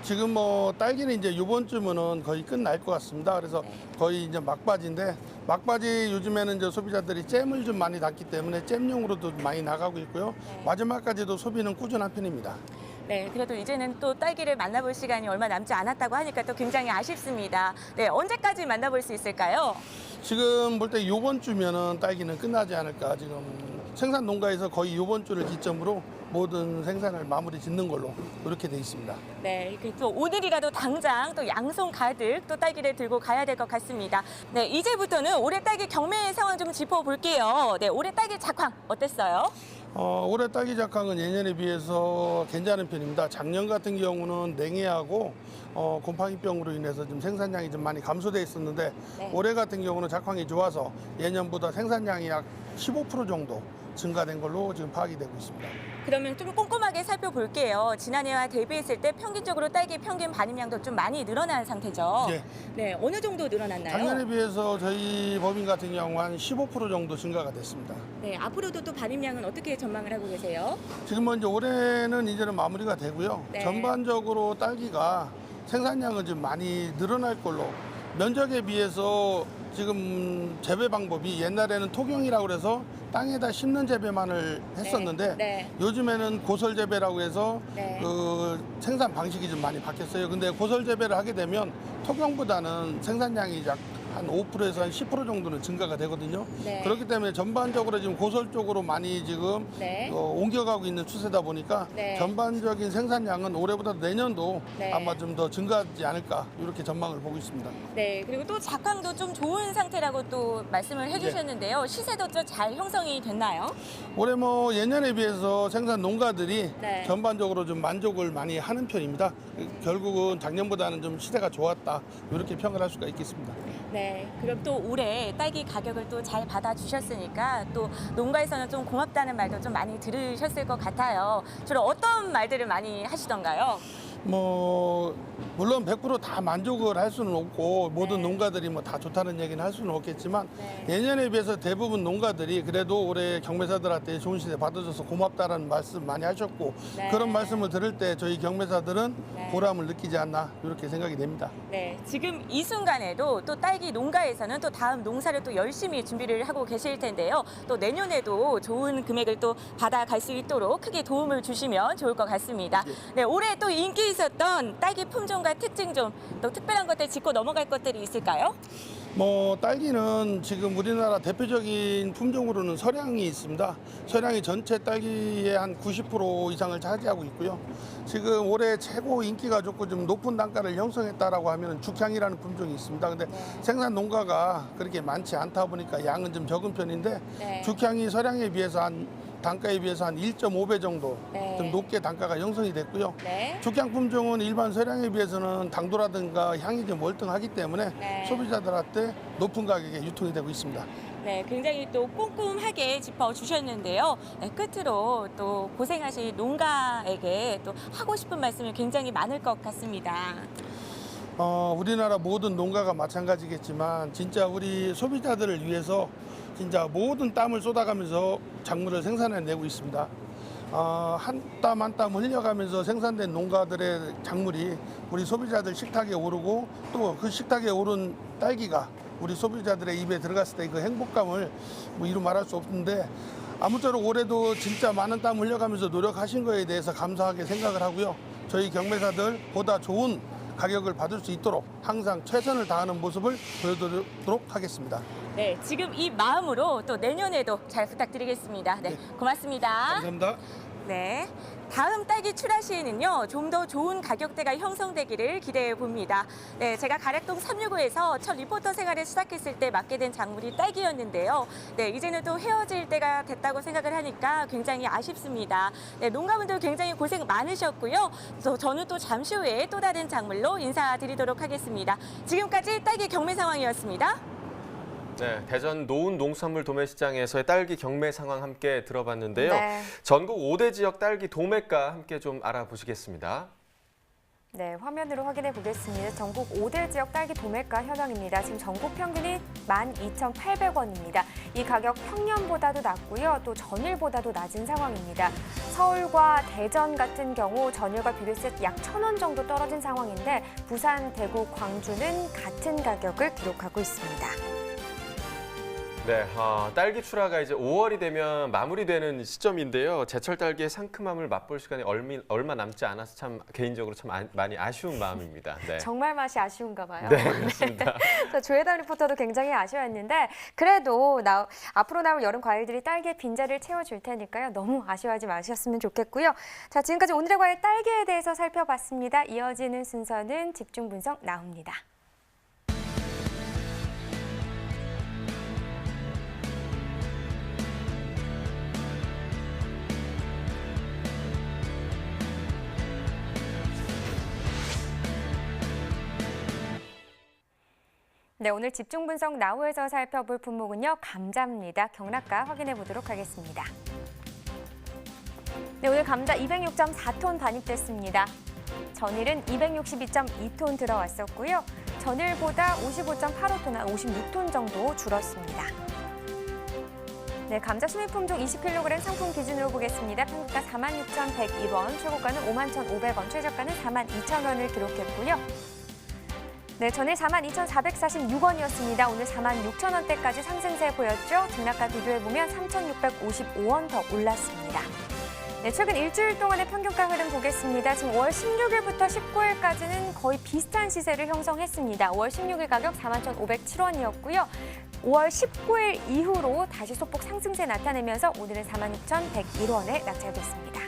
지금 딸기는 이제 이번 주면은 거의 끝날 것 같습니다. 그래서 거의 이제 막바지인데 막바지 요즘에는 이제 소비자들이 잼을 좀 많이 닫기 때문에 잼용으로도 많이 나가고 있고요. 마지막까지도 소비는 꾸준한 편입니다. 네, 그래도 이제는 또 딸기를 만나볼 시간이 얼마 남지 않았다고 하니까 또 굉장히 아쉽습니다. 네, 언제까지 만나볼 수 있을까요? 지금 볼 때 이번 주면은 딸기는 끝나지 않을까. 지금 생산 농가에서 거의 이번 주를 기점으로 모든 생산을 마무리 짓는 걸로 이렇게 돼 있습니다. 네, 또 오늘이라도 당장 또 양손 가득 또 딸기를 들고 가야 될 것 같습니다. 네, 이제부터는 올해 딸기 경매 상황 좀 짚어볼게요. 네, 올해 딸기 작황 어땠어요? 올해 딸기 작황은 예년에 비해서 괜찮은 편입니다. 작년 같은 경우는 냉해하고 곰팡이병으로 인해서 좀 생산량이 좀 많이 감소돼 있었는데 네. 올해 같은 경우는 작황이 좋아서 예년보다 생산량이 약 15% 정도 증가된 걸로 지금 파악이 되고 있습니다. 그러면 좀 꼼꼼하게 살펴볼게요. 지난해와 대비했을 때 평균적으로 딸기 평균 반입량도 좀 많이 늘어난 상태죠? 네. 네, 어느 정도 늘어났나요? 작년에 비해서 저희 법인 같은 경우 한 15% 정도 증가가 됐습니다. 네, 앞으로도 또 반입량은 어떻게 전망을 하고 계세요? 지금 먼저 올해는 이제는 마무리가 되고요. 네. 전반적으로 딸기가 생산량은 좀 많이 늘어날 걸로 면적에 비해서 지금 재배 방법이 옛날에는 토경이라고 해서 땅에다 심는 재배만을 했었는데 네. 요즘에는 고설 재배라고 해서 네. 그 생산 방식이 좀 많이 바뀌었어요. 근데 고설 재배를 하게 되면 토경보다는 생산량이 약 한 5%에서 한 10% 정도는 증가가 되거든요. 네. 그렇기 때문에 전반적으로 지금 고설 쪽으로 많이 지금 네. 옮겨가고 있는 추세다 보니까 네. 전반적인 생산량은 올해보다 내년도 네. 아마 좀 더 증가하지 않을까 이렇게 전망을 보고 있습니다. 네, 그리고 또 작황도 좀 좋은 상태라고 또 말씀을 해주셨는데요. 시세도 좀 잘 형성이 됐나요? 올해 뭐 예년에 비해서 생산 농가들이 네. 전반적으로 좀 만족을 많이 하는 편입니다. 결국은 작년보다는 좀 시대가 좋았다 이렇게 평을 할 수가 있겠습니다. 네, 그럼 또 올해 딸기 가격을 또 잘 받아주셨으니까 또 농가에서는 좀 고맙다는 말도 좀 많이 들으셨을 것 같아요. 주로 어떤 말들을 많이 하시던가요? 뭐 물론 100% 다 만족을 할 수는 없고 모든 네. 농가들이 뭐 다 좋다는 얘기는 할 수는 없겠지만 네. 예년에 비해서 대부분 농가들이 그래도 올해 경매사들한테 좋은 시세 받아줘서 고맙다라는 말씀 많이 하셨고 네. 그런 말씀을 들을 때 저희 경매사들은 네. 보람을 느끼지 않나 이렇게 생각이 됩니다. 네, 지금 이 순간에도 또 딸기 농가에서는 또 다음 농사를 또 열심히 준비를 하고 계실 텐데요. 또 내년에도 좋은 금액을 또 받아갈 수 있도록 크게 도움을 주시면 좋을 것 같습니다. 네, 올해 또 인기 있었던 딸기 품종과 특징 좀 또 특별한 것들 짚고 넘어갈 것들이 있을까요? 뭐 딸기는 지금 우리나라 대표적인 품종으로는 서량이 있습니다. 서량이 전체 딸기의 한 90% 이상을 차지하고 있고요. 지금 올해 최고 인기가 좋고 좀 높은 단가를 형성했다라고 하면 죽향이라는 품종이 있습니다. 근데 생산 농가가 그렇게 많지 않다 보니까 양은 좀 적은 편인데 네. 죽향이 서량에 비해서 한 단가에 비해서 한 1.5배 정도 네. 좀 높게 단가가 형성이 됐고요. 네. 죽향 품종은 일반 서량에 비해서는 당도라든가 향이 좀 월등하기 때문에 네. 소비자들한테 높은 가격에 유통이 되고 있습니다. 네, 굉장히 또 꼼꼼하게 짚어주셨는데요. 네, 끝으로 또 고생하신 농가에게 또 하고 싶은 말씀이 굉장히 많을 것 같습니다. 우리나라 모든 농가가 마찬가지겠지만 진짜 우리 소비자들을 위해서 진짜 모든 땀을 쏟아가면서 작물을 생산해내고 있습니다. 한 땀 한 땀 흘려가면서 생산된 농가들의 작물이 우리 소비자들 식탁에 오르고 또 그 식탁에 오른 딸기가 우리 소비자들의 입에 들어갔을 때 그 행복감을 뭐 이루 말할 수 없는데 아무쪼록 올해도 진짜 많은 땀 흘려가면서 노력하신 거에 대해서 감사하게 생각을 하고요. 저희 경매사들 보다 좋은 가격을 받을 수 있도록 항상 최선을 다하는 모습을 보여드리도록 하겠습니다. 네, 지금 이 마음으로 또 내년에도 잘 부탁드리겠습니다. 네, 고맙습니다. 감사합니다. 네, 다음 딸기 출하 시에는요, 좀 더 좋은 가격대가 형성되기를 기대해 봅니다. 네, 제가 가락동 365에서 첫 리포터 생활을 시작했을 때 맡게 된 작물이 딸기였는데요. 네, 이제는 또 헤어질 때가 됐다고 생각을 하니까 굉장히 아쉽습니다. 네, 농가분들 굉장히 고생 많으셨고요. 저는 또 잠시 후에 또 다른 작물로 인사드리도록 하겠습니다. 지금까지 딸기 경매 상황이었습니다. 네, 대전 노은 농산물 도매시장에서의 딸기 경매 상황 함께 들어봤는데요. 네. 전국 5대 지역 딸기 도매가 함께 좀 알아보시겠습니다. 네, 화면으로 확인해 보겠습니다. 전국 5대 지역 딸기 도매가 현황입니다. 지금 전국 평균이 12,800원입니다. 이 가격 평년보다도 낮고요. 또 전일보다도 낮은 상황입니다. 서울과 대전 같은 경우 전일과 비교했을 때 약 1,000원 정도 떨어진 상황인데 부산, 대구, 광주는 같은 가격을 기록하고 있습니다. 네, 딸기 출하가 이제 5월이 되면 마무리되는 시점인데요. 제철 딸기의 상큼함을 맛볼 시간이 얼마 남지 않아서 참 개인적으로 참 많이 아쉬운 마음입니다. 네. 정말 맛이 아쉬운가 봐요. 네, 그렇습니다. 조혜담 리포터도 굉장히 아쉬워했는데 그래도 앞으로 나올 여름 과일들이 딸기의 빈자리를 채워줄 테니까요. 너무 아쉬워하지 마셨으면 좋겠고요. 자, 지금까지 오늘의 과일 딸기에 대해서 살펴봤습니다. 이어지는 순서는 집중 분석 나옵니다. 네, 오늘 집중 분석 나우에서 살펴볼 품목은요, 감자입니다. 경락가 확인해 보도록 하겠습니다. 네, 오늘 감자 206.4톤 반입됐습니다. 전일은 262.2톤 들어왔었고요. 전일보다 55.85톤, 한 56톤 정도 줄었습니다. 네, 감자 수입품종 20kg 상품 기준으로 보겠습니다. 평균가 46,101원, 최고가는 51,500원, 최저가는 42,000원을 기록했고요. 네, 전일 42,446원이었습니다. 오늘 46,000원대까지 상승세 보였죠. 등락과 비교해보면 3,655원 더 올랐습니다. 네, 최근 일주일 동안의 평균가 흐름 보겠습니다. 지금 5월 16일부터 19일까지는 거의 비슷한 시세를 형성했습니다. 5월 16일 가격 41,507원이었고요. 5월 19일 이후로 다시 소폭 상승세 나타내면서 오늘은 46,101원에 낙찰됐습니다.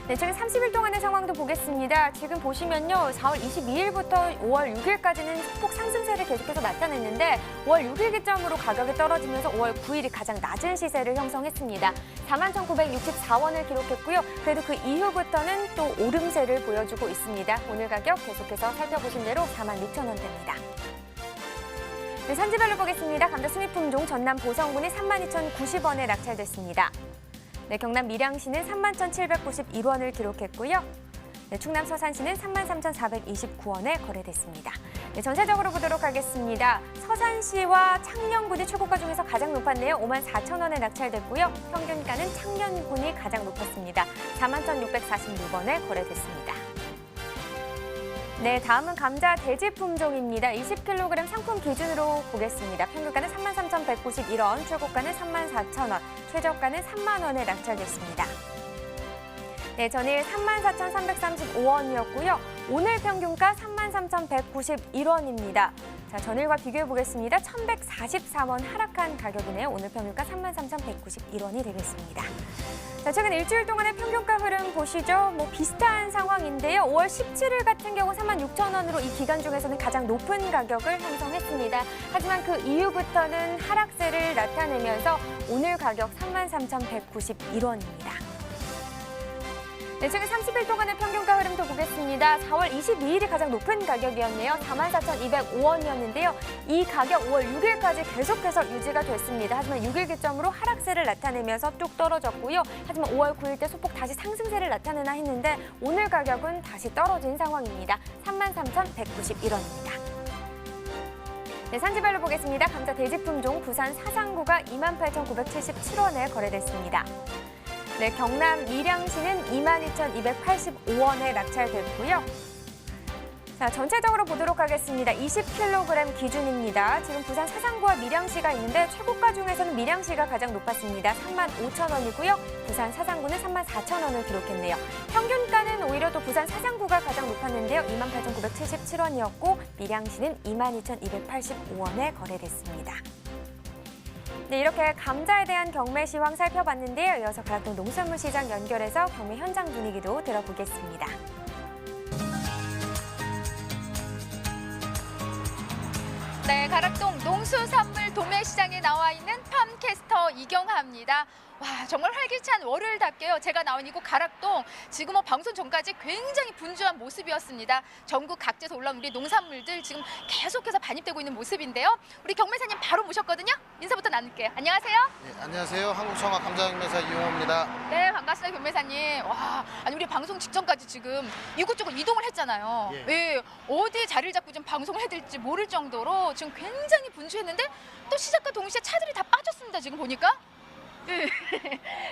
네, 최근 30일 동안의 상황도 보겠습니다. 지금 보시면요, 4월 22일부터 5월 6일까지는 소폭 상승세를 계속해서 나타냈는데 5월 6일 기점으로 가격이 떨어지면서 5월 9일이 가장 낮은 시세를 형성했습니다. 41,964원을 기록했고요. 그래도 그 이후부터는 또 오름세를 보여주고 있습니다. 오늘 가격 계속해서 살펴보신 대로 46,000원대입니다. 네, 산지별로 보겠습니다. 감자 수입품종 전남 보성군이 32,090원에 낙찰됐습니다. 네, 경남 밀양시는 31,791원을 기록했고요. 네, 충남 서산시는 33,429원에 거래됐습니다. 네, 전체적으로 보도록 하겠습니다. 서산시와 창녕군이 최고가 중에서 가장 높았네요. 54,000원에 낙찰됐고요. 평균가는 창녕군이 가장 높았습니다. 41,646원에 거래됐습니다. 네, 다음은 감자 대지 품종입니다. 20kg 상품 기준으로 보겠습니다. 평균가는 33,191원, 최고가는 34,000원, 최저가는 3만 원에 낙찰됐습니다. 네, 전일 34,335원이었고요. 오늘 평균가 33,191원입니다. 자, 전일과 비교해 보겠습니다. 1,144원 하락한 가격이네요. 오늘 평균가 33,191원이 되겠습니다. 자, 최근 일주일 동안의 평균가 흐름 보시죠. 비슷한 상황인데요. 5월 17일 같은 경우 46,000원으로 이 기간 중에서는 가장 높은 가격을 형성했습니다. 하지만 그 이후부터는 하락세를 나타내면서 오늘 가격 33,191원입니다. 네, 최근 30일 동안의 평균가 흐름도 보겠습니다. 4월 22일이 가장 높은 가격이었네요. 44,205원이었는데요. 이 가격 5월 6일까지 계속해서 유지가 됐습니다. 하지만 6일 기점으로 하락세를 나타내면서 뚝 떨어졌고요. 하지만 5월 9일 때 소폭 다시 상승세를 나타내나 했는데 오늘 가격은 다시 떨어진 상황입니다. 33,191원입니다. 네, 산지별로 보겠습니다. 감자 대지품종 부산 사상구가 28,977원에 거래됐습니다. 네, 경남 밀양시는 22,285원에 낙찰됐고요. 자, 전체적으로 보도록 하겠습니다. 20kg 기준입니다. 지금 부산 사상구와 밀양시가 있는데 최고가 중에서는 밀양시가 가장 높았습니다. 35,000원이고요. 부산 사상구는 34,000원을 기록했네요. 평균가는 오히려 또 부산 사상구가 가장 높았는데요. 28,977원이었고 밀양시는 22,285원에 거래됐습니다. 네, 이렇게 감자에 대한 경매 시황 살펴봤는데요. 이어서 가락동 농수산물 시장 연결해서 경매 현장 분위기도 들어보겠습니다. 네, 가락동 농수산물 도매시장에 나와 있는 팜캐스터 이경하입니다. 와, 정말 활기찬 월요일답게요. 제가 나온 이곳 가락동 지금 방송 전까지 굉장히 분주한 모습이었습니다. 전국 각지에서 올라온 우리 농산물들 지금 계속해서 반입되고 있는 모습인데요. 우리 경매사님 바로 모셨거든요. 인사부터 나눌게요. 안녕하세요. 네, 안녕하세요. 한국청화 감자경매사 이용호입니다. 네, 반갑습니다, 경매사님. 와, 아니 우리 방송 직전까지 지금 이곳저곳 이동을 했잖아요. 예, 어디에 자리를 잡고 좀 방송을 해야 될지 모를 정도로 지금 굉장히 분주했는데 또 시작과 동시에 차들이 다 빠졌습니다. 지금 보니까.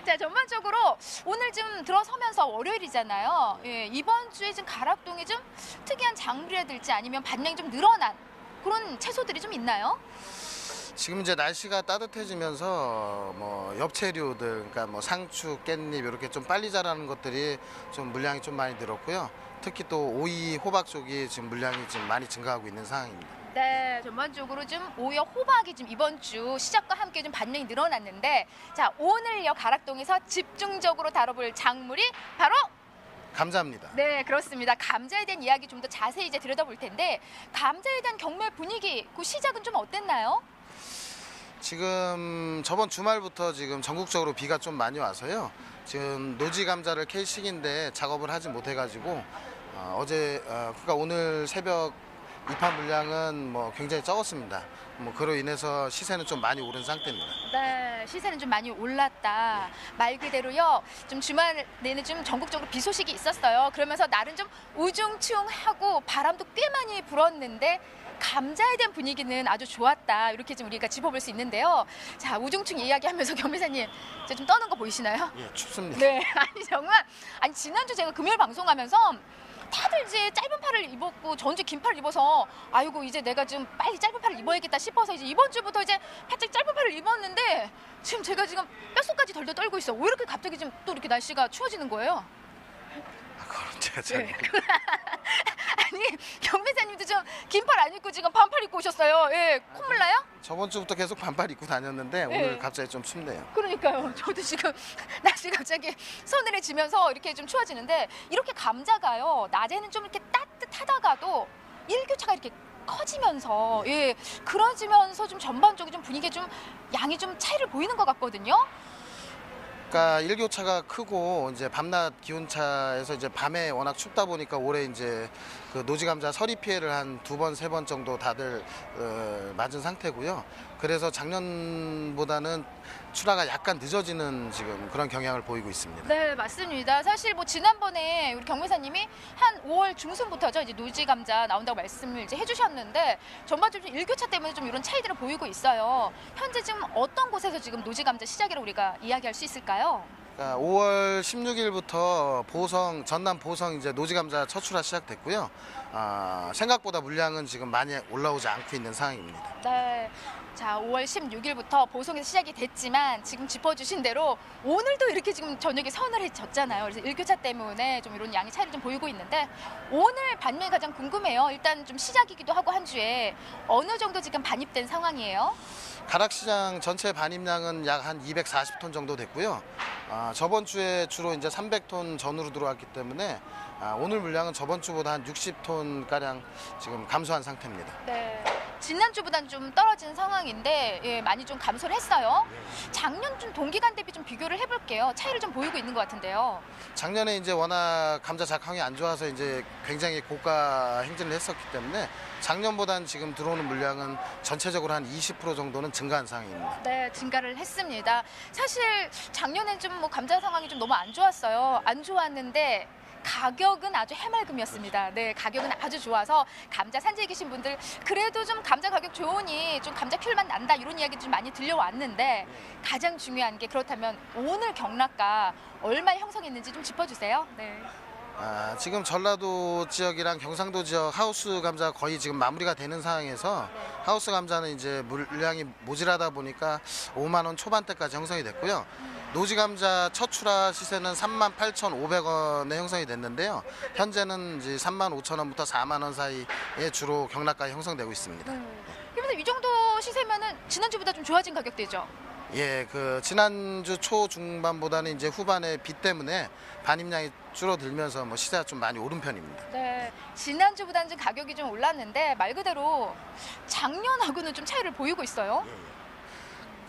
자, 전반적으로 오늘 좀 들어서면서 월요일이잖아요. 예, 이번 주에 좀 가락동에 좀 특이한 작물이라 될지 아니면 반량이 좀 늘어난 그런 채소들이 좀 있나요? 지금 이제 날씨가 따뜻해지면서 뭐 엽채류들, 그러니까 뭐 상추, 깻잎 이렇게 좀 빨리 자라는 것들이 좀 물량이 좀 많이 늘었고요. 특히 또 오이, 호박 쪽이 지금 물량이 좀 많이 증가하고 있는 상황입니다. 네, 전반적으로 좀 오히려 호박이 좀 이번 주 시작과 함께 좀 반응이 늘어났는데, 자, 오늘요 가락동에서 집중적으로 다뤄볼 작물이 바로 감자입니다. 네, 그렇습니다. 감자에 대한 이야기 좀 더 자세히 이제 들여다볼 텐데, 감자에 대한 경매 분위기, 그 시작은 좀 어땠나요? 지금 저번 주말부터 지금 전국적으로 비가 좀 많이 와서요. 지금 노지 감자를 캘 시기인데 작업을 하지 못해가지고 그러니까 오늘 새벽 입한 물량은 뭐 굉장히 적었습니다. 뭐 그로 인해서 시세는 좀 많이 오른 상태입니다. 네, 시세는 좀 많이 올랐다. 말 그대로요. 좀 주말 내내 좀 전국적으로 비 소식이 있었어요. 그러면서 날은 좀 우중충하고 바람도 꽤 많이 불었는데 감자에 대한 분위기는 아주 좋았다. 이렇게 좀 우리가 짚어볼 수 있는데요. 자, 우중충 이야기하면서 경매사님 이제 좀 떠는 거 보이시나요? 예, 춥습니다. 네, 아니 정말 아니 지난주 제가 금요일 방송하면서 다들 이제 짧은 팔을 입었고 전주 긴 팔을 입어서 아이고 이제 내가 좀 빨리 짧은 팔을 입어야겠다 싶어서 이제 이번 주부터 이제 바짝 짧은 팔을 입었는데 지금 제가 지금 뼛속까지 덜덜 떨고 있어. 왜 이렇게 갑자기 지금 또 이렇게 날씨가 추워지는 거예요? 그건 제가 잘 네. 아니 경매사님도 좀 긴 팔 안 입고 지금 반팔 입고 오셨어요. 예, 콧물 나요? 저번 주부터 계속 반팔 입고 다녔는데 네. 오늘 갑자기 좀 춥네요. 그러니까요. 저도 지금 날씨 갑자기 서늘해지면서 이렇게 좀 추워지는데 이렇게 감자가요. 낮에는 좀 이렇게 따뜻하다가도 일교차가 이렇게 커지면서 그러지면서 좀 전반적으로 좀 분위기에 좀 양이 좀 차이를 보이는 것 같거든요. 그러니까 일교차가 크고 이제 밤낮 기온차에서 이제 밤에 워낙 춥다 보니까 올해 이제 그 노지 감자 서리 피해를 한 2번, 3번 정도 다들 맞은 상태고요. 그래서 작년보다는 출하가 약간 늦어지는 지금 그런 경향을 보이고 있습니다. 네, 맞습니다. 사실 뭐 지난번에 우리 경매사님이 한 5월 중순부터죠. 이제 노지 감자 나온다고 말씀을 이제 해주셨는데 전반적으로 일교차 때문에 좀 이런 차이들을 보이고 있어요. 현재 지금 어떤 곳에서 지금 노지 감자 시작이라고 우리가 이야기할 수 있을까요? 그러니까 5월 16일부터 보성, 전남 보성 이제 노지 감자 첫 출하 시작됐고요. 생각보다 물량은 지금 많이 올라오지 않고 있는 상황입니다. 네. 자, 5월 16일부터 보송에서 시작이 됐지만 지금 짚어주신 대로 오늘도 이렇게 지금 저녁에 서늘해졌잖아요. 그래서 일교차 때문에 좀 이런 양의 차이를 좀 보이고 있는데 오늘 반면이 가장 궁금해요. 일단 좀 시작이기도 하고 한 주에 어느 정도 지금 반입된 상황이에요? 가락시장 전체 반입량은 약 한 240톤 정도 됐고요. 저번 주에 주로 이제 300톤 전후로 들어왔기 때문에 오늘 물량은 저번 주보다 한 60톤 가량 지금 감소한 상태입니다. 네. 지난주보다는 좀 떨어진 상황인데 많이 좀 감소를 했어요. 작년 좀 동기간 대비 좀 비교를 해볼게요. 차이를 좀 보이고 있는 것 같은데요. 작년에 이제 워낙 감자 작황이 안 좋아서 이제 굉장히 고가 행진을 했었기 때문에 작년보다는 지금 들어오는 물량은 전체적으로 한 20% 정도는 증가한 상황입니다. 네, 증가를 했습니다. 사실 작년엔 좀 뭐 감자 상황이 좀 너무 안 좋았어요. 안 좋았는데 가격은 아주 해맑음이었습니다. 네, 가격은 아주 좋아서 감자 산지에 계신 분들 그래도 좀 감자 가격 좋으니 좀 감자 큐만 난다 이런 이야기 좀 많이 들려왔는데 가장 중요한 게 그렇다면 오늘 경락가 얼마 형성했는지 좀 짚어주세요. 네. 지금 전라도 지역이랑 경상도 지역 하우스 감자 거의 지금 마무리가 되는 상황에서 하우스 감자는 이제 물량이 모자라다 보니까 5만 원 초반대까지 형성이 됐고요. 노지 감자 첫 출하 시세는 38,500원에 형성이 됐는데요. 현재는 이제 35,000원부터 4만 원 사이에 주로 경락가 형성되고 있습니다. 그러면서 이 정도 시세면은 지난주보다 좀 좋아진 가격대죠? 예, 그 지난주 초 중반보다는 이제 후반에 비 때문에 반입량이 줄어들면서 뭐 시세가 좀 많이 오른 편입니다. 네, 지난주보다는 좀 가격이 좀 올랐는데 말 그대로 작년하고는 좀 차이를 보이고 있어요.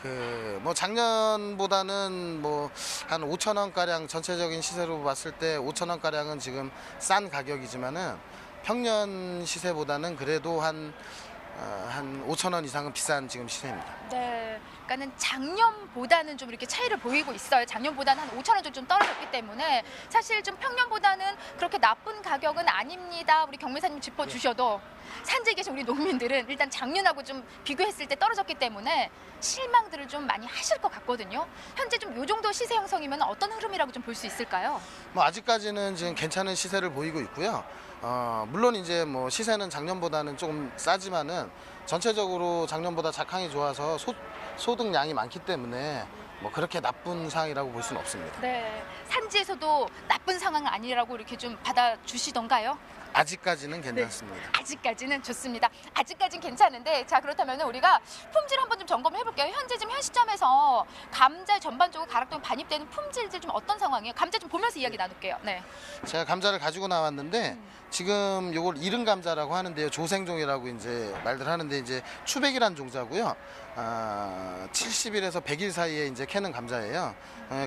그 뭐 작년보다는 뭐 한 5,000원 가량 전체적인 시세로 봤을 때 5,000원 가량은 지금 싼 가격이지만은 평년 시세보다는 그래도 한 5,000원 이상은 비싼 지금 시세입니다. 네, 그러니까는 작년보다는 좀 이렇게 차이를 보이고 있어요. 작년보다는 한 5,000원 정도 좀 떨어졌기 때문에 사실 좀 평년보다는 그렇게 나쁜 가격은 아닙니다. 우리 경매사님 짚어주셔도 산지에 계신 우리 농민들은 일단 작년하고 좀 비교했을 때 떨어졌기 때문에 실망들을 좀 많이 하실 것 같거든요. 현재 좀 요 정도 시세 형성이면 어떤 흐름이라고 좀 볼 수 있을까요? 뭐 아직까지는 지금 괜찮은 시세를 보이고 있고요. 물론 이제 뭐 시세는 작년보다는 조금 싸지만은 전체적으로 작년보다 작황이 좋아서 소득량이 많기 때문에 뭐 그렇게 나쁜 상황이라고 볼 수는 없습니다. 네. 산지에서도 나쁜 상황은 아니라고 이렇게 좀 받아주시던가요? 아직까지는 괜찮습니다. 아직까지는 좋습니다. 아직까지는 괜찮은데 자 그렇다면 우리가 품질 한번 좀 점검해 볼게요. 현재 지금 현 시점에서 감자 전반적으로 가락동에 반입되는 품질들 좀 어떤 상황이에요? 감자 좀 보면서 이야기 나눌게요. 네. 제가 감자를 가지고 나왔는데 지금 요걸 이른 감자라고 하는데요. 조생종이라고 이제 말들 하는데 이제 추백이란 종자고요. 70일에서 100일 사이에 이제 캐는 감자예요.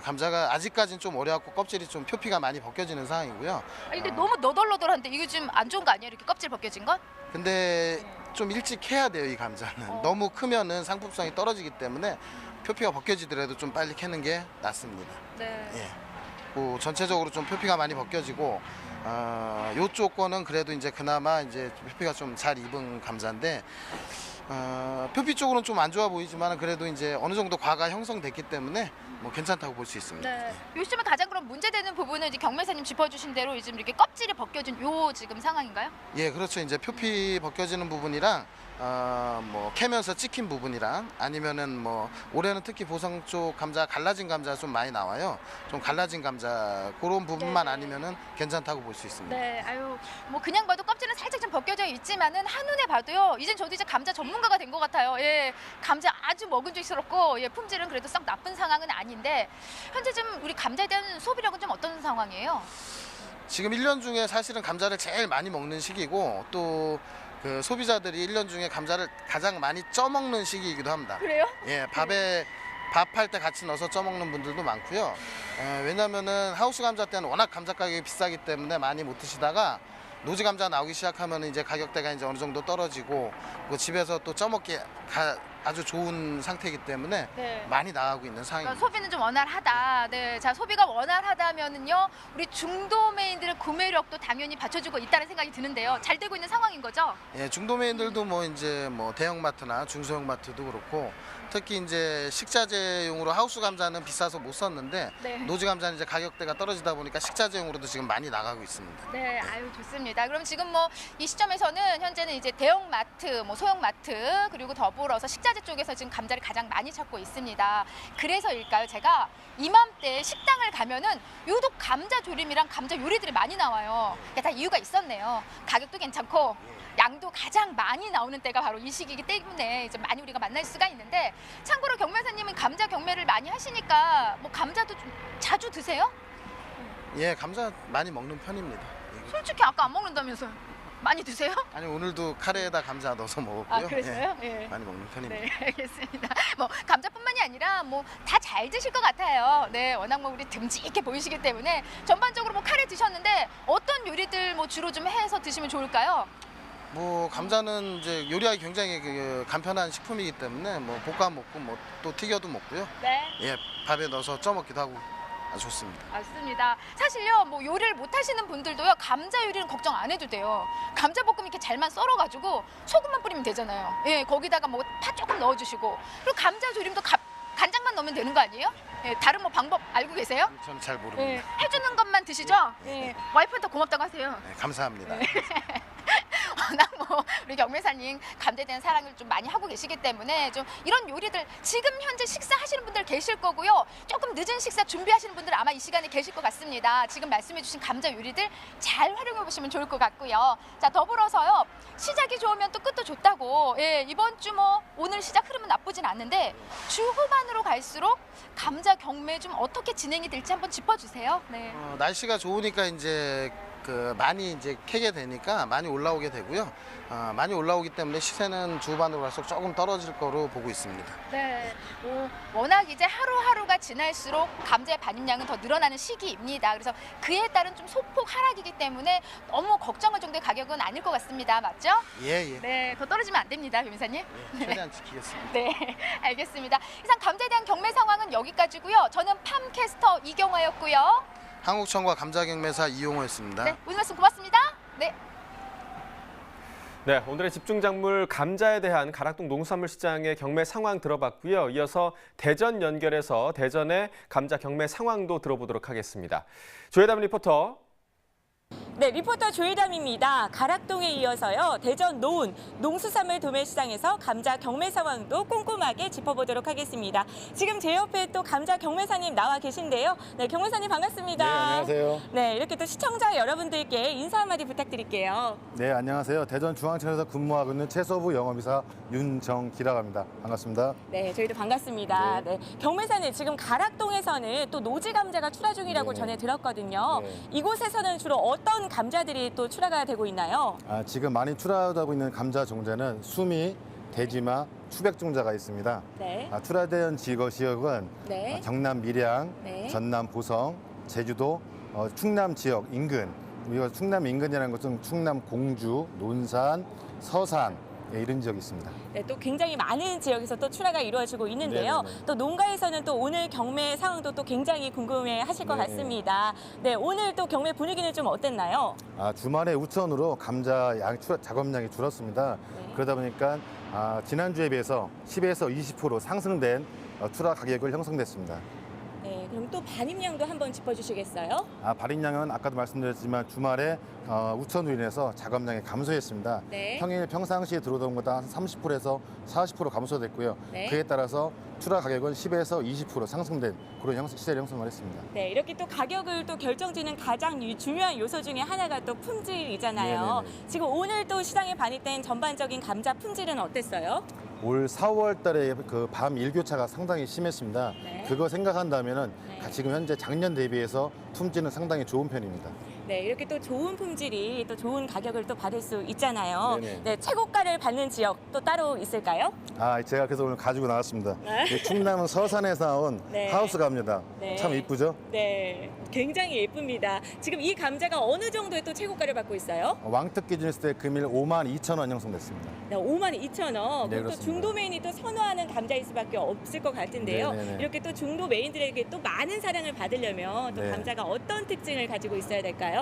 감자가 아직까지는 좀 어려갖고 껍질이 좀 표피가 많이 벗겨지는 상황이고요. 근데 너무 너덜너덜한데 이게 좀 안 좋은 거 아니에요? 이렇게 껍질 벗겨진 건? 근데 좀 일찍 해야 돼요, 이 감자는. 너무 크면은 상품성이 떨어지기 때문에 표피가 벗겨지더라도 좀 빨리 캐는 게 낫습니다. 네. 예. 그 전체적으로 좀 표피가 많이 벗겨지고 요쪽 거는 그래도 이제 그나마 이제 표피가 좀 잘 입은 감자인데 표피 쪽으로는 좀 안 좋아 보이지만 그래도 이제 어느 정도 과가 형성됐기 때문에 뭐 괜찮다고 볼 수 있습니다. 네. 요 시점에 가장 그럼 문제되는 부분은 이제 경매사님 짚어주신 대로 지금 이렇게 껍질이 벗겨진 요 지금 상황인가요? 예, 그렇죠. 이제 표피 벗겨지는 부분이랑 뭐 캐면서 찍힌 부분이랑 아니면은 뭐 올해는 특히 보성 쪽 감자 갈라진 감자 좀 많이 나와요. 좀 갈라진 감자 그런 부분만 아니면은 괜찮다고 볼 수 있습니다. 네, 아유, 뭐 그냥 봐도 껍질은 살짝 좀 벗겨져 있지만은 한눈에 봐도요. 이젠 저도 이제 감자 전문가가 된 것 같아요. 예, 감자 아주 먹음직스럽고 예, 품질은 그래도 썩 나쁜 상황은 아닌데 현재 좀 우리 감자에 대한 소비량은 좀 어떤 상황이에요? 지금 1년 중에 사실은 감자를 제일 많이 먹는 시기고 또 그 소비자들이 1년 중에 감자를 가장 많이 쪄먹는 시기이기도 합니다. 그래요? 예, 밥할 때 같이 넣어서 쪄먹는 분들도 많고요. 왜냐면은 하우스 감자 때는 워낙 감자 가격이 비싸기 때문에 많이 못 드시다가 노지 감자 나오기 시작하면 이제 가격대가 이제 어느 정도 떨어지고 그 집에서 또 쪄먹기 아주 좋은 상태이기 때문에 네. 많이 나가고 있는 상황입니다. 그러니까 소비는 좀 원활하다. 네, 자 소비가 원활하다면은요, 우리 중도매인들의 구매력도 당연히 받쳐주고 있다는 생각이 드는데요. 잘 되고 있는 상황인 거죠? 예, 중도매인들도 뭐 이제 뭐 대형마트나 중소형마트도 그렇고 특히 이제 식자재용으로 하우스 감자는 비싸서 못 썼는데 네. 노지 감자는 이제 가격대가 떨어지다 보니까 식자재용으로도 지금 많이 나가고 있습니다. 네, 아유 좋습니다. 그럼 지금 뭐 이 시점에서는 현재는 이제 대형마트, 뭐 소형마트 그리고 더불어서 식자재 쪽에서 지금 감자를 가장 많이 찾고 있습니다. 그래서일까요? 제가 이맘때 식당을 가면은 유독 감자 조림이랑 감자 요리들이 많이 나와요. 다 이유가 있었네요. 가격도 괜찮고 양도 가장 많이 나오는 때가 바로 이 시기이기 때문에 이제 많이 우리가 만날 수가 있는데 참고로 경매사님은 감자 경매를 많이 하시니까 뭐 감자도 좀 자주 드세요? 예, 감자 많이 먹는 편입니다. 솔직히 아까 안 먹는다면서요? 많이 드세요? 아니 오늘도 카레에다 감자 넣어서 먹었고요. 아, 그러세요? 예, 예. 많이 먹는 편입니다. 네, 알겠습니다. 뭐 감자뿐만이 아니라 뭐 다 잘 드실 것 같아요. 네, 워낙 뭐 우리 듬직해 보이시기 때문에 전반적으로 뭐 카레 드셨는데 어떤 요리들 뭐 주로 좀 해서 드시면 좋을까요? 뭐 감자는 이제 요리하기 굉장히 그 간편한 식품이기 때문에 뭐 볶아 먹고 뭐 또 튀겨도 먹고요. 네. 예, 밥에 넣어서 쪄 먹기도 하고 아주 좋습니다. 맞습니다. 사실요, 뭐 요리를 못 하시는 분들도요, 감자 요리는 걱정 안 해도 돼요. 감자 볶음 이렇게 잘만 썰어가지고 소금만 뿌리면 되잖아요. 예, 거기다가 뭐 파 조금 넣어주시고 그리고 감자 조림도 간장만 넣으면 되는 거 아니에요? 예, 다른 뭐 방법 알고 계세요? 저는 잘 모릅니다. 예, 해주는 것만 드시죠? 예, 와이프한테 고맙다고 하세요. 네, 감사합니다. 워낙 뭐 우리 경매사님 감자에 대한 사랑을 좀 많이 하고 계시기 때문에 좀 이런 요리들 지금 현재 식사하시는 분들 계실 거고요. 조금 늦은 식사 준비하시는 분들 아마 이 시간에 계실 것 같습니다. 지금 말씀해주신 감자 요리들 잘 활용해 보시면 좋을 것 같고요. 자, 더불어서요. 시작이 좋으면 또 끝도 좋다고. 예, 이번 주 뭐 오늘 시작 흐름은 나쁘진 않는데 주 후반으로 갈수록 감자 경매 좀 어떻게 진행이 될지 한번 짚어주세요. 네. 날씨가 좋으니까 이제 많이 이제 캐게 되니까 많이 올라오게 되고요. 많이 올라오기 때문에 시세는 주반으로 갈수록 조금 떨어질 거로 보고 있습니다. 네, 워낙 이제 하루하루가 지날수록 감자의 반입량은 더 늘어나는 시기입니다. 그래서 그에 따른 좀 소폭 하락이기 때문에 너무 걱정할 정도의 가격은 아닐 것 같습니다. 맞죠? 예. 네, 더 떨어지면 안 됩니다, 변호사님. 예, 최대한 지키겠습니다. 네, 알겠습니다. 이상 감자에 대한 경매 상황은 여기까지고요. 저는 팜캐스터 이경화였고요. 한국청과 감자경매사 이용호였습니다. 네, 오늘 말씀 고맙습니다. 네. 네, 오늘의 집중 작물 감자에 대한 가락동 농수산물 시장의 경매 상황 들어봤고요. 이어서 대전 연결해서 대전의 감자 경매 상황도 들어보도록 하겠습니다. 조혜담 리포터. 네, 리포터 조혜담입니다. 가락동에 이어서요, 대전 노은 농수산물 도매시장에서 감자 경매 상황도 꼼꼼하게 짚어보도록 하겠습니다. 지금 제 옆에 또 감자 경매사님 나와 계신데요. 네, 경매사님 반갑습니다. 네, 안녕하세요. 네, 이렇게 또 시청자 여러분들께 인사 한마디 부탁드릴게요. 네, 안녕하세요. 대전중앙청에서 근무하고 있는 채소부 영업이사 윤정기라고 합니다. 반갑습니다. 네, 저희도 반갑습니다. 네. 경매사님, 지금 가락동에서는 또 노지 감자가 출하 중이라고 네네. 전해 들었거든요. 네. 이곳에서는 주로 어떤 감자들이 또 출하가 되고 있나요? 지금 많이 출하하고 있는 감자 종자는 수미, 대지마, 추백종자가 있습니다. 네. 출하된 지역은 네. 경남 밀양, 네. 전남 보성, 제주도, 충남 지역 인근. 우리가 충남 인근이라는 것은 충남 공주, 논산, 서산 이런 지역이 있습니다. 네, 또 굉장히 많은 지역에서 또 출하가 이루어지고 있는데요. 네네네. 또 농가에서는 또 오늘 경매 상황도 또 굉장히 궁금해 하실 것 네네. 같습니다. 네, 오늘 또 경매 분위기는 좀 어땠나요? 주말에 우천으로 감자 작업량이 줄었습니다. 네. 그러다 보니까 지난주에 비해서 10에서 20% 상승된 출하 가격을 형성됐습니다. 네, 그럼 또 반입량도 한번 짚어주시겠어요? 발행량은 아까도 말씀드렸지만 주말에 우천으로 인해서 작업량이 감소했습니다. 네. 평상시에 들어오던 것보다 한 30%에서 40% 감소됐고요. 네. 그에 따라서 출하 가격은 10에서 20% 상승된 그런 시세를 형성을 했습니다. 네, 이렇게 또 가격을 또 결정짓는 가장 중요한 요소 중에 하나가 또 품질이잖아요. 네네네. 지금 오늘 또 시장에 반입된 전반적인 감자 품질은 어땠어요? 올 4월 달에 그 밤 일교차가 상당히 심했습니다. 네. 그거 생각한다면은 네. 지금 현재 작년 대비해서 품질은 상당히 좋은 편입니다. 네, 이렇게 또 좋은 품질이 또 좋은 가격을 또 받을 수 있잖아요. 네네. 네, 최고가를 받는 지역 또 따로 있을까요? 제가 그래서 오늘 가지고 나왔습니다. 네. 충남은 서산에서 나온 네. 하우스 감자입니다. 네. 참 이쁘죠? 네, 굉장히 예쁩니다. 지금 이 감자가 어느 정도의 또 최고가를 받고 있어요? 왕특 기준 했을 때 금일 52,000원 형성됐습니다. 네, 52,000원. 네, 또 그렇습니다. 중도메인이 또 선호하는 감자일 수밖에 없을 것 같은데요. 네네네. 이렇게 또 중도 메인들에게 또 많은 사랑을 받으려면 또 네. 감자가 어떤 특징을 가지고 있어야 될까요?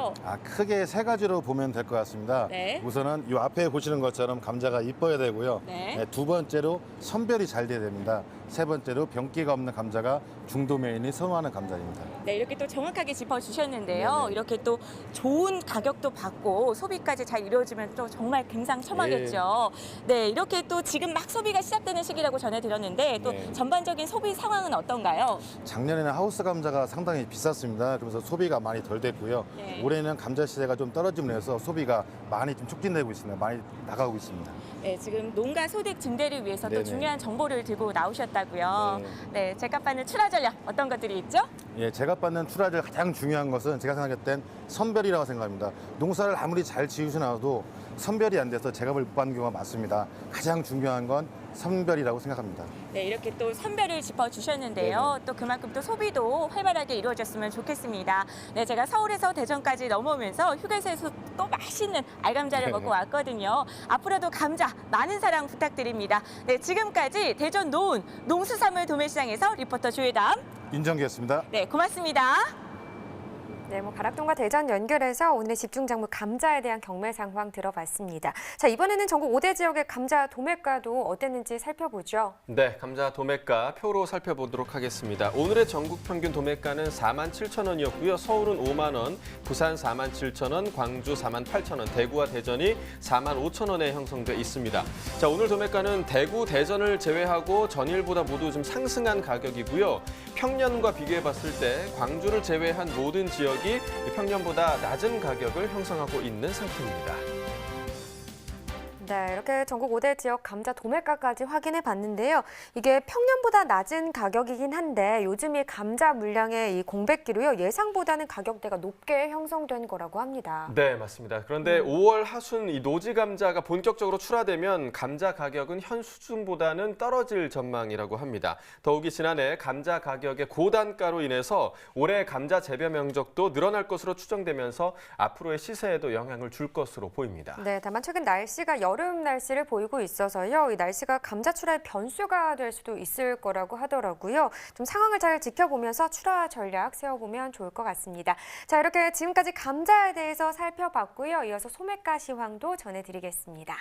크게 세 가지로 보면 될 것 같습니다. 네. 우선은 이 앞에 보시는 것처럼 감자가 이뻐야 되고요. 네. 두 번째로 선별이 잘 돼야 됩니다. 세 번째로 병기가 없는 감자가 중도 메인이 선호하는 감자입니다. 네, 이렇게 또 정확하게 짚어주셨는데요. 네네. 이렇게 또 좋은 가격도 받고 소비까지 잘 이루어지면 또 정말 금상첨화겠죠. 네, 이렇게 또 지금 막 소비가 시작되는 시기라고 전해드렸는데 또 네. 전반적인 소비 상황은 어떤가요? 작년에는 하우스 감자가 상당히 비쌌습니다. 그래서 소비가 많이 덜 됐고요. 네. 올해는 감자 시세가 좀 떨어짐으로 해서 소비가 많이 좀 촉진되고 있습니다. 많이 나가고 있습니다. 네, 지금 농가 소득 증대를 위해서 또 네네. 중요한 정보를 들고 나오셨다고요. 네. 네, 제값 받는 출하 전략 어떤 것들이 있죠? 제가 받는 출하를 가장 중요한 것은 제가 생각할 땐 선별이라고 생각합니다. 농사를 아무리 잘 지으셔놔도 선별이 안 돼서 제값을 못 받는 경우가 많습니다. 가장 중요한 건 선별이라고 생각합니다. 네, 이렇게 또 선별을 짚어주셨는데요. 또 그만큼 또 소비도 활발하게 이루어졌으면 좋겠습니다. 네, 제가 서울에서 대전까지 넘어오면서 휴게소에서 또 맛있는 알감자를 먹고 왔거든요. 앞으로도 감자 많은 사랑 부탁드립니다. 네, 지금까지 대전 노은 농수산물 도매시장에서 리포터 조혜담. 윤정기였습니다. 네, 고맙습니다. 네, 가락동과 대전 연결해서 오늘 집중 작물 감자에 대한 경매 상황 들어봤습니다. 자, 이번에는 전국 5대 지역의 감자 도매가도 어땠는지 살펴보죠. 네, 감자 도매가 표로 살펴보도록 하겠습니다. 오늘의 전국 평균 도매가는 47,000원이었고요. 서울은 5만 원, 부산 47,000원, 광주 48,000원, 대구와 대전이 45,000원에 형성돼 있습니다. 자, 오늘 도매가는 대구, 대전을 제외하고 전일보다 모두 좀 상승한 가격이고요. 평년과 비교해봤을 때 광주를 제외한 모든 지역이 평년보다 낮은 가격을 형성하고 있는 상태입니다. 네, 이렇게 전국 5대 지역 감자 도매가까지 확인해 봤는데요. 이게 평년보다 낮은 가격이긴 한데 요즘 이 감자 물량의 이 공백기로요. 예상보다는 가격대가 높게 형성된 거라고 합니다. 네, 맞습니다. 그런데 5월 하순 이 노지 감자가 본격적으로 출하되면 감자 가격은 현 수준보다는 떨어질 전망이라고 합니다. 더욱이 지난해 감자 가격의 고단가로 인해서 올해 감자 재배 면적도 늘어날 것으로 추정되면서 앞으로의 시세에도 영향을 줄 것으로 보입니다. 네, 다만 최근 날씨가 여름 날씨를 보이고 있어서요. 이 날씨가 감자 출하의 변수가 될 수도 있을 거라고 하더라고요. 좀 상황을 잘 지켜보면서 출하 전략 세워보면 좋을 것 같습니다. 자, 이렇게 지금까지 감자에 대해서 살펴봤고요. 이어서 소매가 시황도 전해드리겠습니다.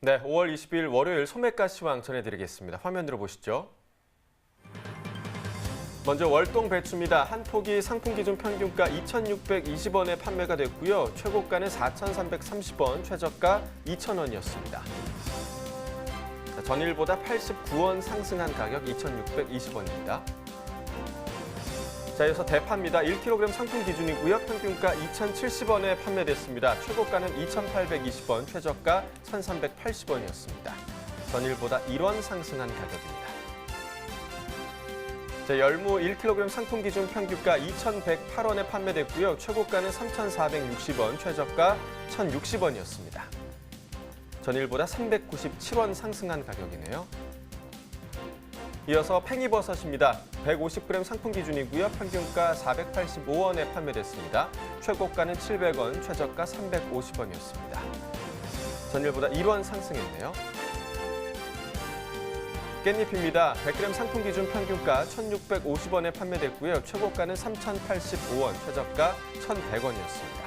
네, 5월 20일 월요일 소매가 시황 전해드리겠습니다. 화면으로 보시죠. 먼저 월동 배추입니다. 한 포기 상품 기준 평균가 2,620원에 판매가 됐고요. 최고가는 4,330원, 최저가 2,000원이었습니다. 전일보다 89원 상승한 가격 2,620원입니다. 자, 이어서 대파입니다. 1kg 상품 기준이고요. 평균가 2,070원에 판매됐습니다. 최고가는 2,820원, 최저가 1,380원이었습니다. 전일보다 1원 상승한 가격입니다. 자, 열무 1kg 상품 기준 평균가 2,108원에 판매됐고요. 최고가는 3,460원, 최저가 1,060원이었습니다. 전일보다 397원 상승한 가격이네요. 이어서 팽이버섯입니다. 150g 상품 기준이고요. 평균가 485원에 판매됐습니다. 최고가는 700원, 최저가 350원이었습니다. 전일보다 1원 상승했네요. 깻잎입니다. 100g 상품 기준 평균가 1,650원에 판매됐고요. 최고가는 3,085원, 최저가 1,100원이었습니다.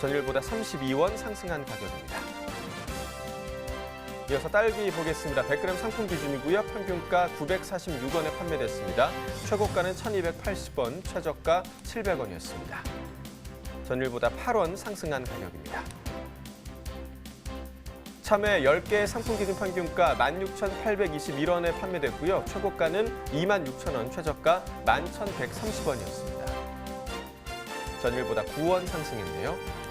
전일보다 32원 상승한 가격입니다. 이어서 딸기 보겠습니다. 100g 상품 기준이고요. 평균가 946원에 판매됐습니다. 최고가는 1,280원, 최저가 700원이었습니다. 전일보다 8원 상승한 가격입니다. 참외 10개 상품 기준 평균가 16,821원에 판매됐고요. 최고가는 26,000원, 최저가 11,130원이었습니다. 전일보다 9원 상승했네요.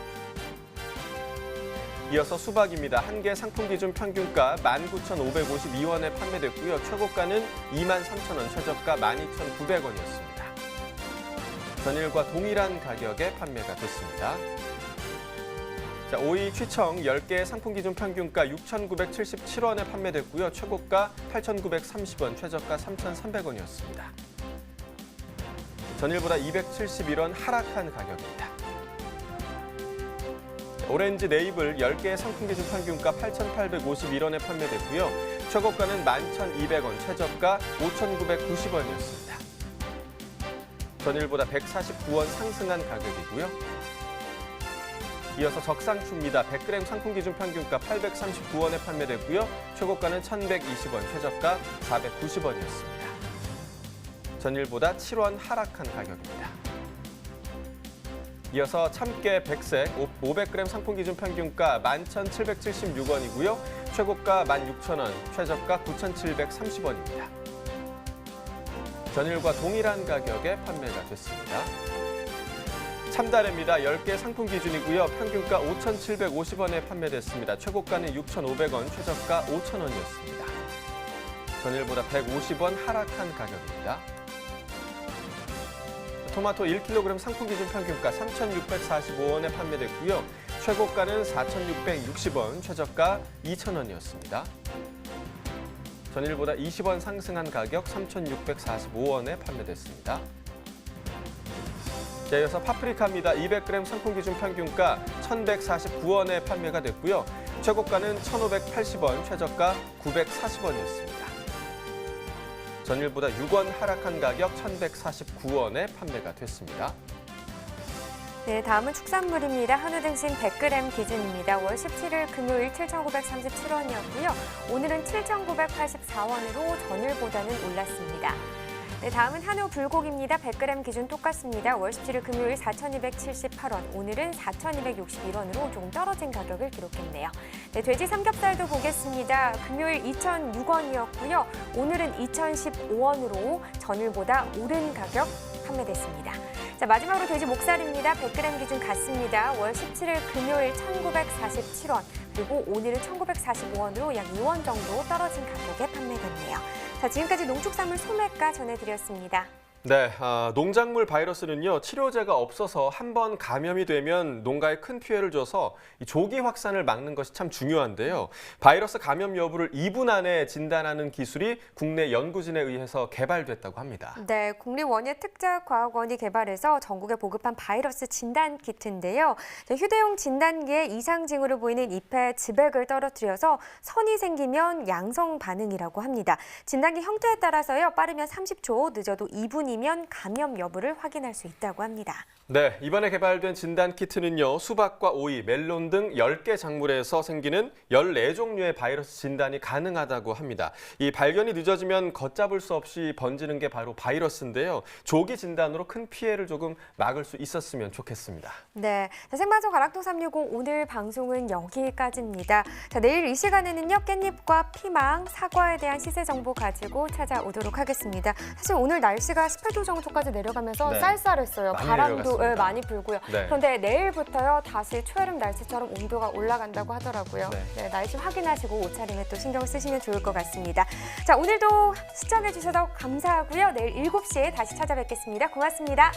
이어서 수박입니다. 한 개 상품 기준 평균가 19,552원에 판매됐고요. 최고가는 23,000원, 최저가 12,900원이었습니다. 전일과 동일한 가격에 판매가 됐습니다. 자, 오이 취청 10개 상품 기준 평균가 6,977원에 판매됐고요. 최고가 8,930원, 최저가 3,300원이었습니다. 전일보다 271원 하락한 가격입니다. 오렌지 네이블 10개 상품 기준 평균가 8,851원에 판매됐고요. 최고가는 11,200원, 최저가 5,990원이었습니다. 전일보다 149원 상승한 가격이고요. 이어서 적상추입니다. 100g 상품 기준 평균가 839원에 판매됐고요. 최고가는 1,120원, 최저가 490원이었습니다. 전일보다 7원 하락한 가격입니다. 이어서 참깨 백색 500g 상품 기준 평균가 11,776원이고요. 최고가 16,000원, 최저가 9,730원입니다. 전일과 동일한 가격에 판매가 됐습니다. 참다래입니다. 10개 상품 기준이고요. 평균가 5,750원에 판매됐습니다. 최고가는 6,500원, 최저가 5,000원이었습니다. 전일보다 150원 하락한 가격입니다. 토마토 1kg 상품 기준 평균가 3,645원에 판매됐고요. 최고가는 4,660원, 최저가 2,000원이었습니다. 전일보다 20원 상승한 가격 3,645원에 판매됐습니다. 자, 이어서 파프리카입니다. 200g 상품 기준 평균가 1,149원에 판매가 됐고요. 최고가는 1,580원, 최저가 940원이었습니다. 전일보다 6원 하락한 가격 1,149원에 판매가 됐습니다. 네, 다음은 축산물입니다. 한우 등심 100g 기준입니다. 5월 17일 금요일 7,937원이었고요. 오늘은 7,984원으로 전일보다는 올랐습니다. 네, 다음은 한우 불고기입니다. 100g 기준 똑같습니다. 5월 17일 금요일 4,278원, 오늘은 4,261원으로 조금 떨어진 가격을 기록했네요. 네, 돼지 삼겹살도 보겠습니다. 금요일 2,006원이었고요. 오늘은 2,015원으로 전일보다 오른 가격 판매됐습니다. 자, 마지막으로 돼지 목살입니다. 100g 기준 같습니다. 5월 17일 금요일 1,947원, 그리고 오늘은 1,945원으로 약 2원 정도 떨어진 가격에 판매됐네요. 자, 지금까지 농축산물 소매가 전해드렸습니다. 네, 농작물 바이러스는요, 치료제가 없어서 한 번 감염이 되면 농가에 큰 피해를 줘서 이 조기 확산을 막는 것이 참 중요한데요. 바이러스 감염 여부를 2분 안에 진단하는 기술이 국내 연구진에 의해서 개발됐다고 합니다. 네, 국립원예특작과학원이 개발해서 전국에 보급한 바이러스 진단 키트인데요. 휴대용 진단기에 이상 징후를 보이는 잎에 즙액을 떨어뜨려서 선이 생기면 양성 반응이라고 합니다. 진단기 형태에 따라서요, 빠르면 30초, 늦어도 2분이 아니면 감염 여부를 확인할 수 있다고 합니다. 네, 이번에 개발된 진단 키트는요. 수박과 오이, 멜론 등 10개 작물에서 생기는 14종류의 바이러스 진단이 가능하다고 합니다. 이 발견이 늦어지면 걷잡을 수 없이 번지는 게 바로 바이러스인데요. 조기 진단으로 큰 피해를 조금 막을 수 있었으면 좋겠습니다. 네, 자, 생방송 가락동 360 오늘 방송은 여기까지입니다. 자, 내일 이 시간에는요. 깻잎과 피망, 사과에 대한 시세 정보 가지고 찾아오도록 하겠습니다. 사실 오늘 날씨가 18도 정도까지 내려가면서 네. 쌀쌀했어요. 많이 바람도 내려갔습니다. 많이 불고요. 네. 그런데 내일부터요. 다시 초여름 날씨처럼 온도가 올라간다고 하더라고요. 네. 날씨 확인하시고 옷차림에 또 신경 쓰시면 좋을 것 같습니다. 자, 오늘도 시청해 주셔서 감사하고요. 내일 7시에 다시 찾아뵙겠습니다. 고맙습니다.